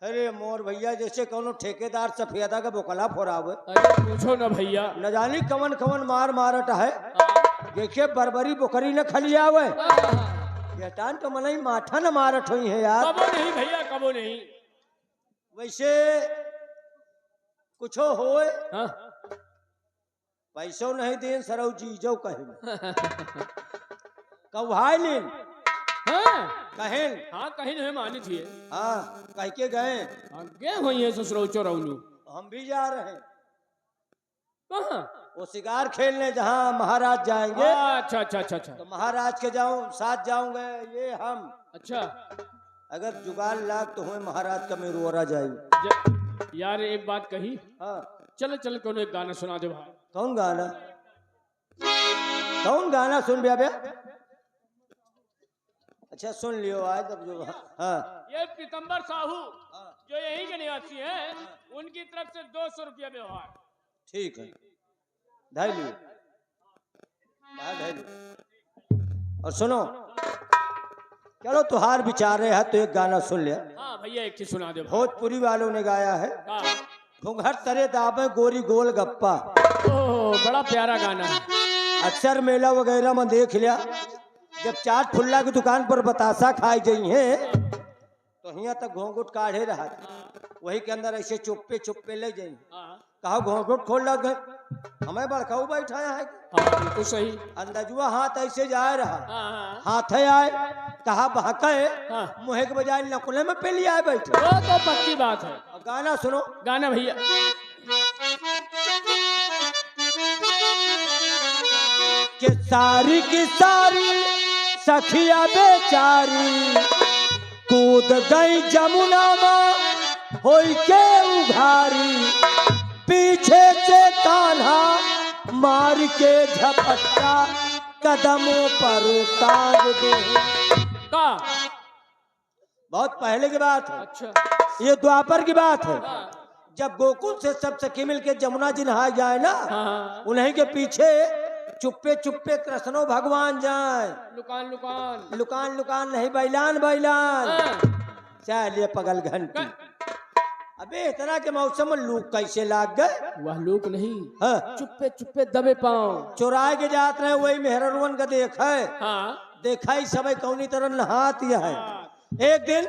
अरे मोर भैया जैसे कोनो ठेकेदार सफेदा का बोकला फोरावे। अरे पूछो ना भैया। न जानी कवन कवन मार मारट है। देखिए बरबरी बोकरी न खलियावे। ये टान तो मनई माठा न मारट हुई है यार। कबो नहीं भैया, कबो नहीं। वैसे कुछो होए हाँ? पैसों नहीं देन सरऊ जीजो कहे कौहाई लीन हाँ कहें। हाँ कहीं नहीं मानी थी। हाँ कह के गए आगे हुई है ससुरो चोरौलू। हम भी जा रहे हैं कहाँ? वो शिकार खेलने जहाँ महाराज जाएंगे। अच्छा अच्छा अच्छा अच्छा तो महाराज के साथ जाऊंगे ये हम। अच्छा। अगर जुगाड़ लाग तो हुए महाराज का मेरू और आ जाएगी। यार एक बात कही। हाँ चल चल कौन एक गाना सुना दे भाई। कौन गाना? कौन गाना सुन बे? अच्छा सुन लियो आज अब जो। हाँ ये पीतम्बर साहू जो यही के निवासी हैं, उनकी तरफ से 200 रुपया व्यवहार। ठीक है ढाई लियो। ढाई लियो। और सुनो चलो तुहार विचारे है तो एक गाना सुन लिया। हाँ भैया एक चीज सुना दे भाई। भोजपुरी वालों ने गाया है। हाँ। घूंघट तरे दाबे गोरी गोल गप्पा। ओह बड़ा प्यारा गाना है। अक्सर मेला वगैरह में देख लिया, जब चाट फुल्ला की दुकान पर बतासा खाई गई है तो यहाँ तक घोंघुट काढ़े रहा। वही के अंदर ऐसे चुप्पे चुप्पे ले जाए। हाँ कहा घोंघुट खोल लग गए, हमें बड़काऊ बैठा है। हाँ बिल्कुल सही। अंदाजुआ हाथ ऐसे जा रहा। हाँ हाथ आए कहा बहके हाँ। मुहे के बजाय नकुले में पे लिया बैठे। वो तो पक्की बात है। और गाना सुनो। गाना भैया। कि सारी की सारी सखिया बेचारी कूद गई जमुना में होई के उघारी। पीछे से कान्हा मार के झपट्टा कदमों पर टांग दे। का बहुत पहले की बात है, अच्छा ये द्वापर की बात है। हाँ जब गोकुल से सब सखी मिल के जमुना जी नहा जाए ना, हाँ उन्हीं के पीछे चुप्पे चुप्पे कृष्णो भगवान जाए। लुकान लुकान लुकान लुकान नहीं, बैलान बैलान। हाँ, चलिए पगल घंटी। अबे इतना के मौसम में लोग कैसे लाग गए? वह लोग नहीं, हाँ, चुप्पे चुप्पे दबे पाँव। चुराए के जात रहे, वही मेहरवन का देखा है। हाँ देखा ही सब कौनी तरह नहात यह है। एक दिन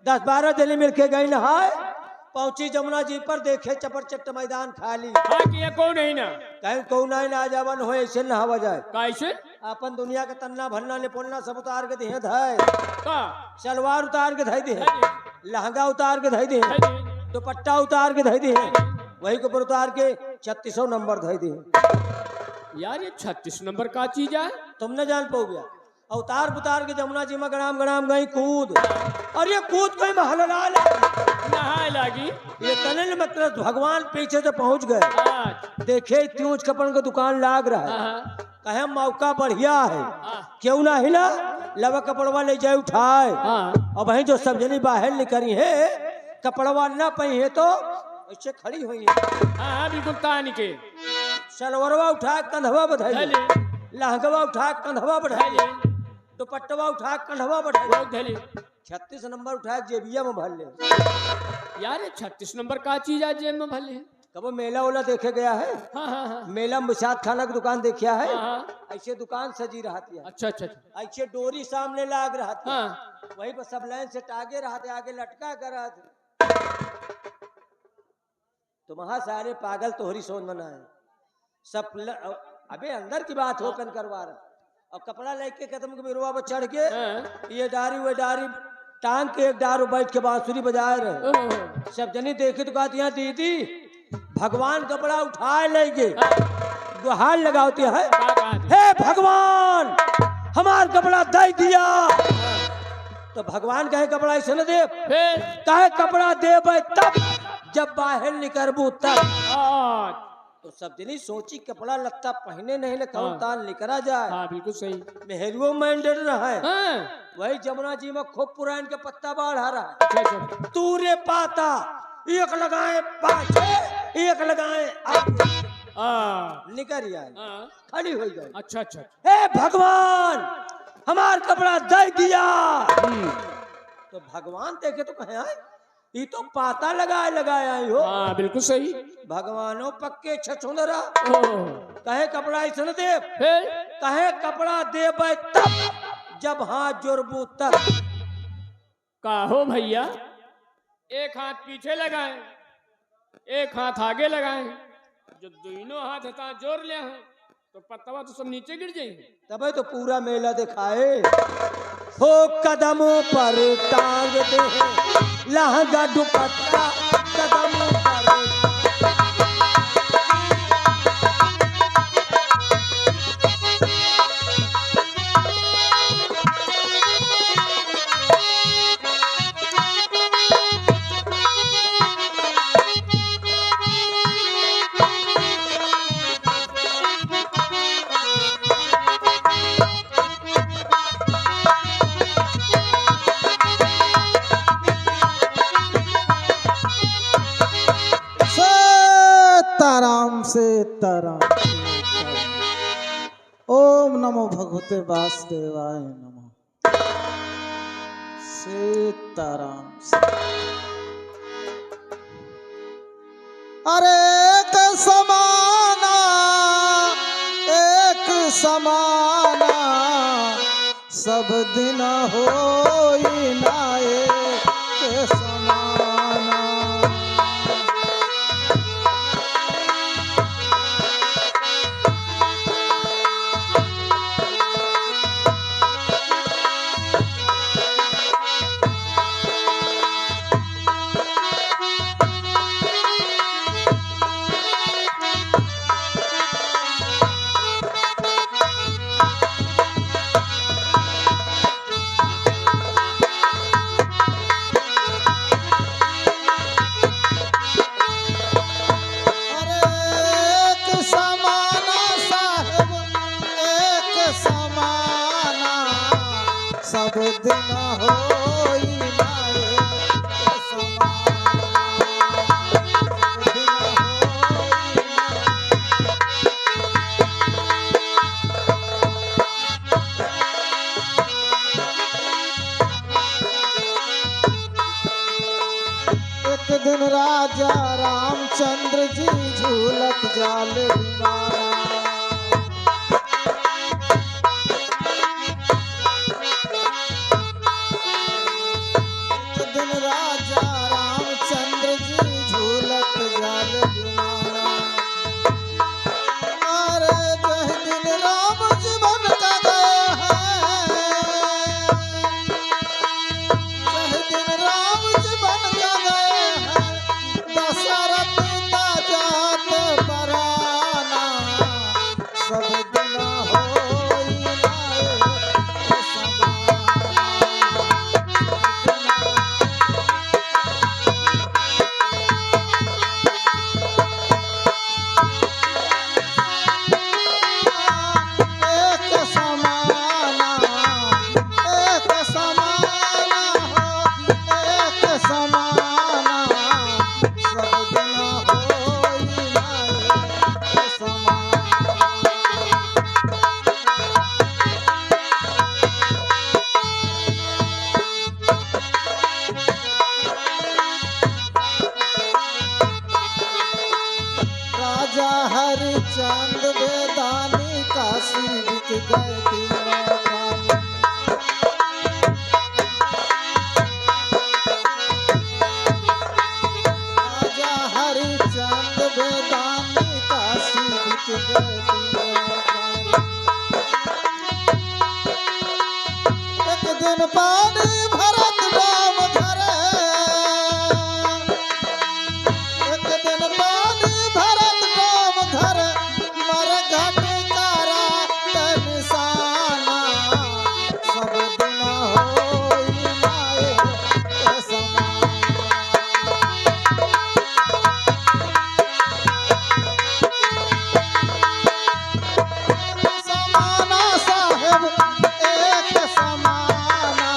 10-12 जने मिलके गई नहाए, पहुंची जमुना जी पर, देखे चपरचट्ट मैदान खाली। हाँ कि ये कौन है ना कहीं कौ ना जावन हो, ऐसे नहावा जाए। कैसे अपन दुनिया के तन्ना भरना निपुणना सब उतार के दिए धाय, का सलवार उतार के धाई दिए, है लहंगा उतार के धाई दिए, जी। दुपट्टा उतार के धाई दिए, वही के ऊपर उतार के 3600 नंबर धाई दिए। यार ये 36 नंबर का चीज है? तुम न जान पाओ गया। अवतार बुतार के जमुना जी में गड़ाम गड़ाम गई कूद, और ये कूद गई महलाल। नहाए लागी। ये तनिल मतलब भगवान पीछे से पहुंच गए, आज देखे त्यूज कपड़ का दुकान लाग रहा है। हाँ कहे मौका बढ़िया है, हाँ क्यों ना हिला, लवा कपड़वा ले जाए उठाए। हाँ और वही जो सब जनी बाहर निकली है, कपड़वा न पही है तो ऐसे खड़ी हुई है। हाँ बिल्कुल तान के सलवरवा उठा कंधवा बढ़ाई, धले लहंगवा उठा कंधवा बढ़ाई, धले दुपट्टवा उठा कंधवा बढ़ाई, वो धले। 36 नंबर उठा जेबिया में भर ले। यार ये 36 नंबर का चीज है जेब में भले? कब मेला ओला देखे गया है? हाँ हाँ हाँ मेला में बिसात खाना की दुकान देखा है? हाँ। ऐसे दुकान सजी रहती है, अच्छा अच्छा अच्छा। ऐसे डोरी सामने लाग रहा था। हाँ वही पर सब लाइन से टागे रहते, आगे लटका कर रहा था। तुम्हारा सारे पागल तोहरी सोच मना है सब अबे अंदर की बात हो कन करवा रहा। और कपड़ा लेके कदम के बिरुआ पर चढ़ के हाँ। ये डारी वो डारी टांग के एक डार बैठ के बांसुरी बजाए रहे। ओह, सब जनी देखी तो कहती हैं दीदी भगवान कपड़ा उठाए लेंगे, गुहार लगाती है, का कहा थी? हे भगवान हमार कपड़ा दे दिया। तो भगवान कहे कपड़ा ऐसे न दे, फिर कहे कपड़ा दे तब जब बाहर निकलबू तब। आज तो सब जनी सोची कपड़ा लत्ता पहने नहीं ले कौन हाँ। तान निकला जाए। हाँ बिल्कुल सही। मेहरुओ माइंडेड रहा है। हाँ वही जमुना जी में खूब पुरान के पत्ता बाढ़ आ रहा है। अच्छा अच्छा तूरे पाता एक लगाए पाछे, एक लगाए आगे, निकल आए, हाँ खड़ी हो गई। अच्छा अच्छा हे भगवान हमार कपड़ा दे दिया। तो भगवान देखे तो कहे आए ये तो पाता लगाए लगाए आई हो। हाँ बिल्कुल सही। भगवानो पक्के छछुंदरा ओह, कहे कपड़ा ऐसा न दे, फिर कहे कपड़ा दे तब जब हाथ जोड़बू तब। का हो भैया, एक हाथ पीछे लगाए, एक हाथ आगे लगाए, जो दोनों हाथ हथा जोड़ ले हैं तो पत्तवा तो सब नीचे गिर जाएंगे। तबे तो पूरा मेला दिखाए। हो कदमों पर टांग दे लहंगा दुपट्टा कदमों पर। सीताराम ओम नमो भगवते वासुदेवाय नमः। सीताराम अरे एक समाना एक समाना सब दिन होई ना एक समाना। सब दिन होई नाए के समान। सब दिन होई एक दिन राजा रामचंद्र जी झूलत जाल विमाना। एक दिन राजा रामचंद्र जी झूलत जाल विमाना। अरे जह दिन राम जी बन का गए हैं, जह दिन राम जी बन का गए हैं, दशरथ का जात पराना। सब दिन होई नाए के समान। एक समाना, एक समाना हो, एक समाना। सब दिन होई नाए के समान। राजा हरिचंद बेदानी काशी बिक गए तीनों प्राणी। राजा हरिचंद बेदानी काशी बिक गए तीनों प्राणी। एक दिन पानी भरत राम घरे, एक दिन पानी भरत राम घर, मर घट तारा के निशाना। सब दिन होई नाए के समान। समाना साहेब एक समाना।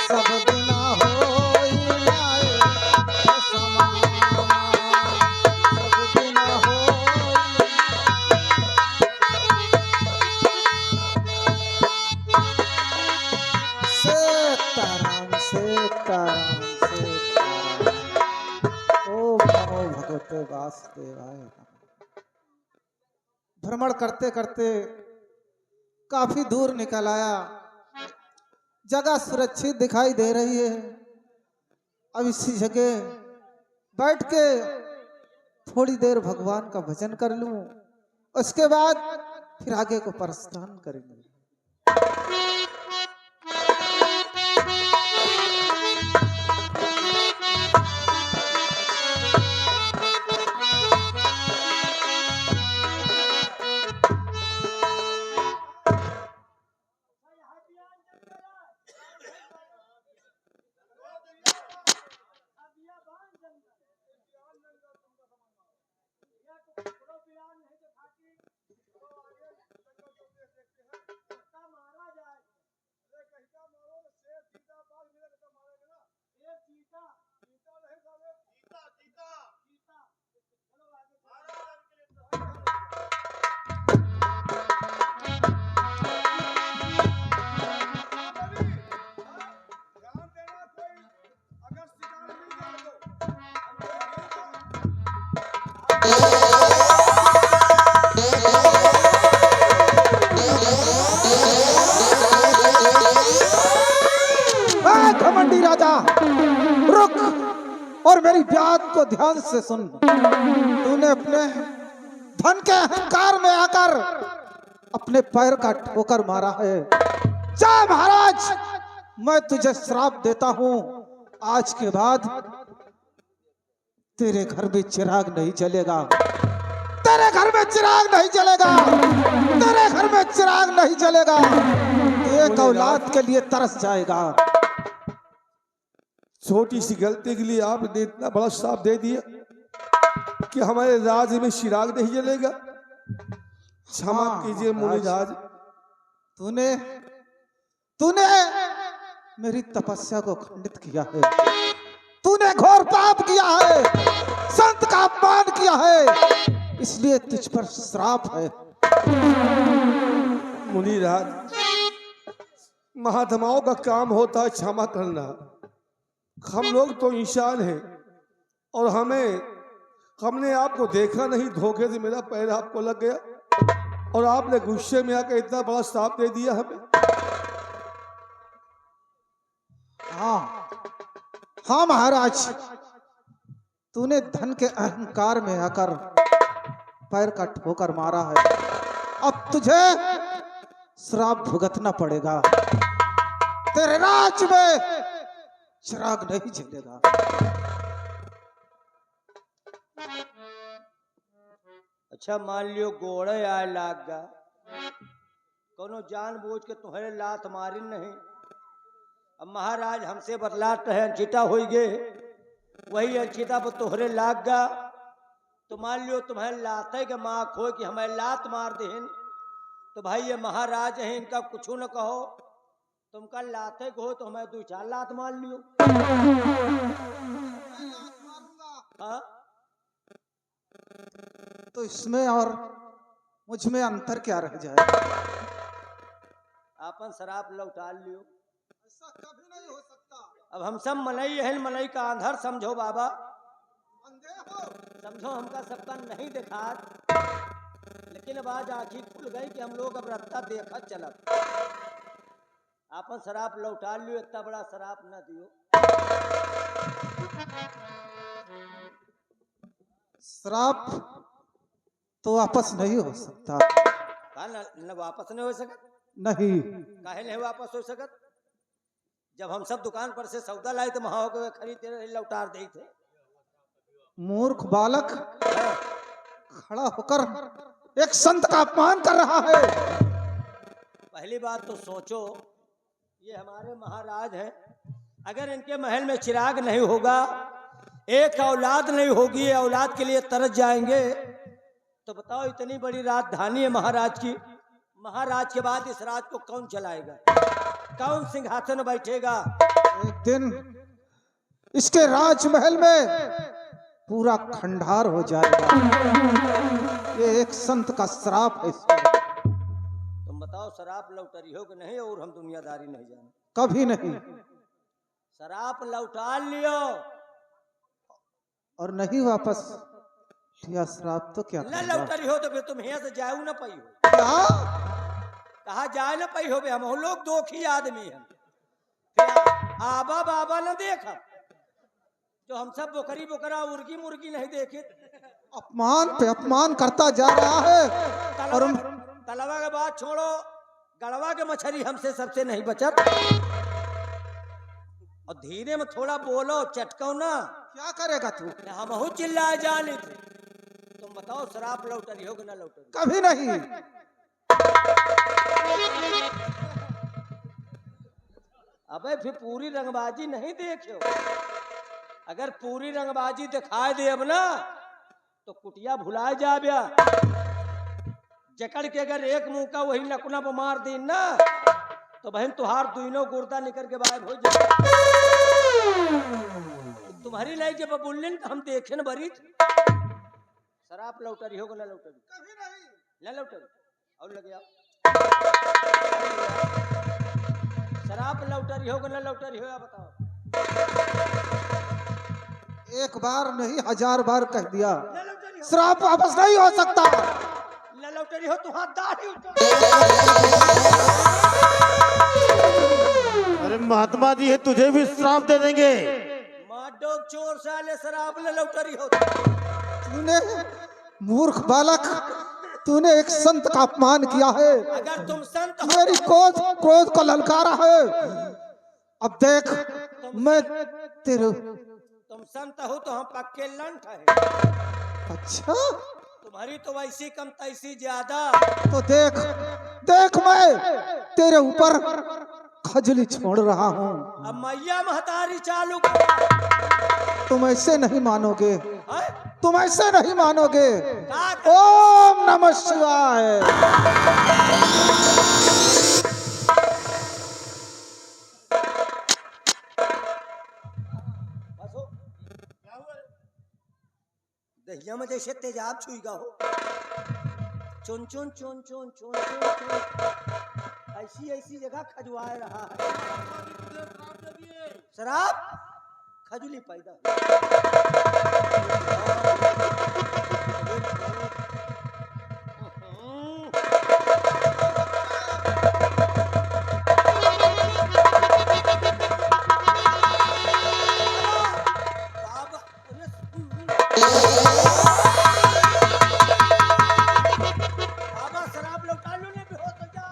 सब दिन होई नाए के समाना। सब दिन होई सीताराम सीताराम सीताराम। ओम नमो भगवते वासुदेवाय नमः। भ्रमण करते करते काफी दूर निकल आया। जगह सुरक्षित दिखाई दे रही है। अब इसी जगह बैठ के थोड़ी देर भगवान का भजन कर लूं, उसके बाद फिर आगे को प्रस्थान करेंगे। घमंडी राजा रुक और मेरी बात को ध्यान से सुन। तूने अपने धन के अहंकार में आकर अपने पैर का ठोकर मारा है। जा महाराज, मैं तुझे श्राप देता हूं, आज के बाद तेरे घर में चिराग नहीं जलेगा। तेरे घर में चिराग नहीं जलेगा। तेरे घर में चिराग नहीं जलेगा। एक औलाद के लिए तरस जाएगा। छोटी सी गलती के लिए आपने इतना बड़ा श्राप दे दिया कि हमारे राज्य में चिराग नहीं जलेगा। क्षमा कीजिए मुनिराज। तूने मेरी तपस्या को खंडित किया है। तूने घोर पाप किया है, संत का अपमान किया है, इसलिए तुझ पर श्राप है। मुनिराज, महात्माओं का काम होता है क्षमा करना। हम लोग तो इंसान हैं और हमने आपको देखा नहीं, धोखे से मेरा पैर आपको लग गया और आपने गुस्से में आकर इतना बड़ा श्राप दे दिया हमें। हाँ महाराज, तूने धन के अहंकार में आकर पैर का ठोकर मारा है। अब तुझे श्राप भुगतना पड़ेगा। तेरे राज में चिराग नहीं जलेगा। अच्छा मान लियो गोड़े आए लाग गा, कोनो जानबूझ के तुम्हारे लात मारी नहीं। अब महाराज हमसे बतलाट है, अनचिता हो गए, वही अनचिता पर तोहरे लाग गा, तो मान लियो तुम्हारे लाते के माँ खो कि हमें लात मार देन, तो भाई ये महाराज हैं, इनका कुछ न कहो, तुमका लाते को हो तो हमें 2-4 लात मार लियो। हाँ? तो इसमें और मुझ में अंतर क्या रह जाए? आपन शराब लौटा लियो। ऐसा कभी नहीं हो सकता। अब हम सब मनई है, मनई का आंधर समझो बाबा, अंधे हो। समझो हमका सबका नहीं देखा, लेकिन अब आज आँखी खुल गई कि हम लोग अब रत्ता देखा चलत। आपन शराब लौटा लियो, इतना बड़ा शराब न दियो। श्राप तो वापस नहीं हो सकता। कहा न वापस नहीं हो सकत? नहीं। काहे नहीं वापस हो सकत? जब हम सब दुकान पर से सौदा लाए तो वहां होकर खरीदते रहे, लौटार दे थे। मूर्ख बालक खड़ा होकर एक संत का अपमान कर रहा है। पहली बात तो सोचो, ये हमारे महाराज हैं, अगर इनके महल में चिराग नहीं होगा, एक औलाद नहीं होगी, औलाद के लिए तरस जाएंगे, तो बताओ इतनी बड़ी राजधानी है महाराज की, महाराज के बाद इस राज को कौन चलाएगा? कौन सिंहासन बैठेगा? एक दिन इसके राजमहल में पूरा खंडार हो जाएगा। ये एक संत का श्राप है इस पर। तुम बताओ शराब लौटरी हो कि नहीं, और हम दुनियादारी नहीं जाने? कभी नहीं। शराब लौटा लियो और नहीं वापस लिया श्राप तो क्या न करेगा? लौटरी हो तो फिर तुम यहाँ से जाऊ न पाई हो। क्या? कहा जाए न पाई हो बे, हम लोग दोखी आदमी हैं, फिर आबा बाबा न देखा, जो हम सब बोकरी बोकरा मुर्गी मुर्गी नहीं देखे। अपमान पे अपमान करता जा रहा है। और तलवा के बात छोड़ो, गड़वा के मछली हमसे सबसे नहीं बचत। और धीरे में थोड़ा बोलो, चटको ना। क्या करेगा तू? हम चिल्लाए जाने थे। तुम बताओ शराब लौटरी हो कि ना लौटरी? कभी नहीं। अबे फिर पूरी रंगबाजी नहीं देखो। अगर पूरी रंगबाजी दिखाई दे अब ना, तो कुटिया भुलाए जा ब्या। जकड़ के अगर एक मुंह का वही नकुना पर मार दी ना, तो बहन तुहार दोनों गुर्दा निकल के बाहर हो जाए। तुम्हारी लाई जब बुल्लिन हम देखे न भरी। शराब लौटरी हो ना लौटरी? कभी नहीं। न लौटरी और लग जाओ। शराब लौटरी हो ना लौटरी हो, या बताओ? एक बार नहीं 1000 बार कह दिया, न लौटरी हो, श्राप वापस नहीं हो सकता। न लौटरी हो, तुहार दाढ़ी उतर। अरे महात्मा जी है, तुझे भी श्राप दे देंगे। माडो चोर साले शराब न लौटरी हो। तूने मूर्ख बालक, तूने एक संत का अपमान किया है। अगर तुम संत हो, मेरी क्रोध को ललकारा है। अब देख, मैं तेरे। तुम संत हो तो हम पक्के लंठ है। अच्छा तुम्हारी तो वैसी कम तैसी ज्यादा। तो देख देख, मैं तेरे ऊपर खजली छोड़ रहा हूँ। अब मैया महतारी चालू कर। तुम ऐसे नहीं मानोगे, हैं? तुम ऐसे नहीं मानोगे। का कर- ओम नमः शिवाय। जम जैसे तेजाब छुईगा हो, चुन चुन चुन चुन चुन चुन चुन, ऐसी ऐसी जगह खजवा रहा है। शराब खजुली पैदा। बाबा शराब लौटा लो, नहीं बेहोश हो जा।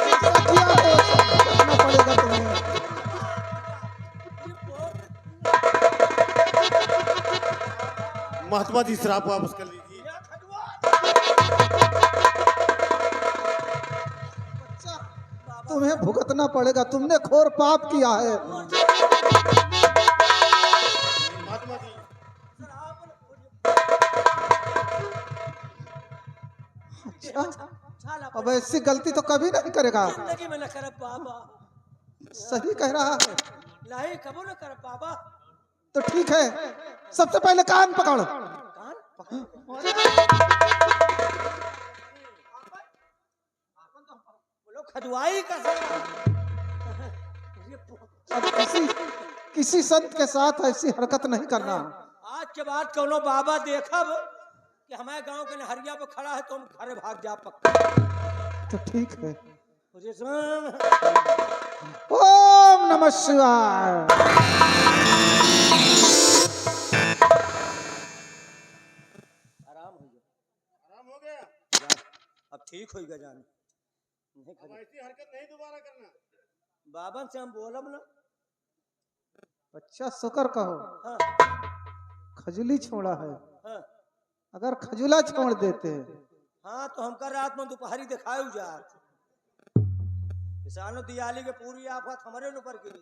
ऐसा किया तो करना पड़ेगा तुम्हें। महात्मा जी शराब वापस कर लीजिए। बच्चा, तुम्हें भुगतना पड़ेगा, तुमने घोर पाप किया है। महात्मा जी अच्छा, अब ऐसी गलती तो कभी नहीं करेगा। जिंदगी में न कर बाबा, सही कह रहा है। नहीं कबो न कर बाबा। तो ठीक है, सबसे पहले कान पकड़। कान पकड़। बोलो खजवाई का अब किसी संत के साथ ऐसी हरकत नहीं करना। आज के बाद कोनो बाबा देखब कि हमारे गांव के नहरिया पे खड़ा है तो हम घर भाग जा पक्का। तो ठीक है। मुझे सुन। ओम नमः शिवाय। आराम हो गया, आराम हो गया। अब ठीक हो गया जान। अब ऐसी हरकत नहीं दोबारा करना। बाबन से हम बोलब ना। बच्चा शुक्र कहो, हाँ खजुली छोड़ा है। हाँ अगर खजुला छोड़ देते हाँ तो हमका रात में दोपहरी दिखाए जा। किसानों दियाली के पूरी आफत हमारे ऊपर गिरी।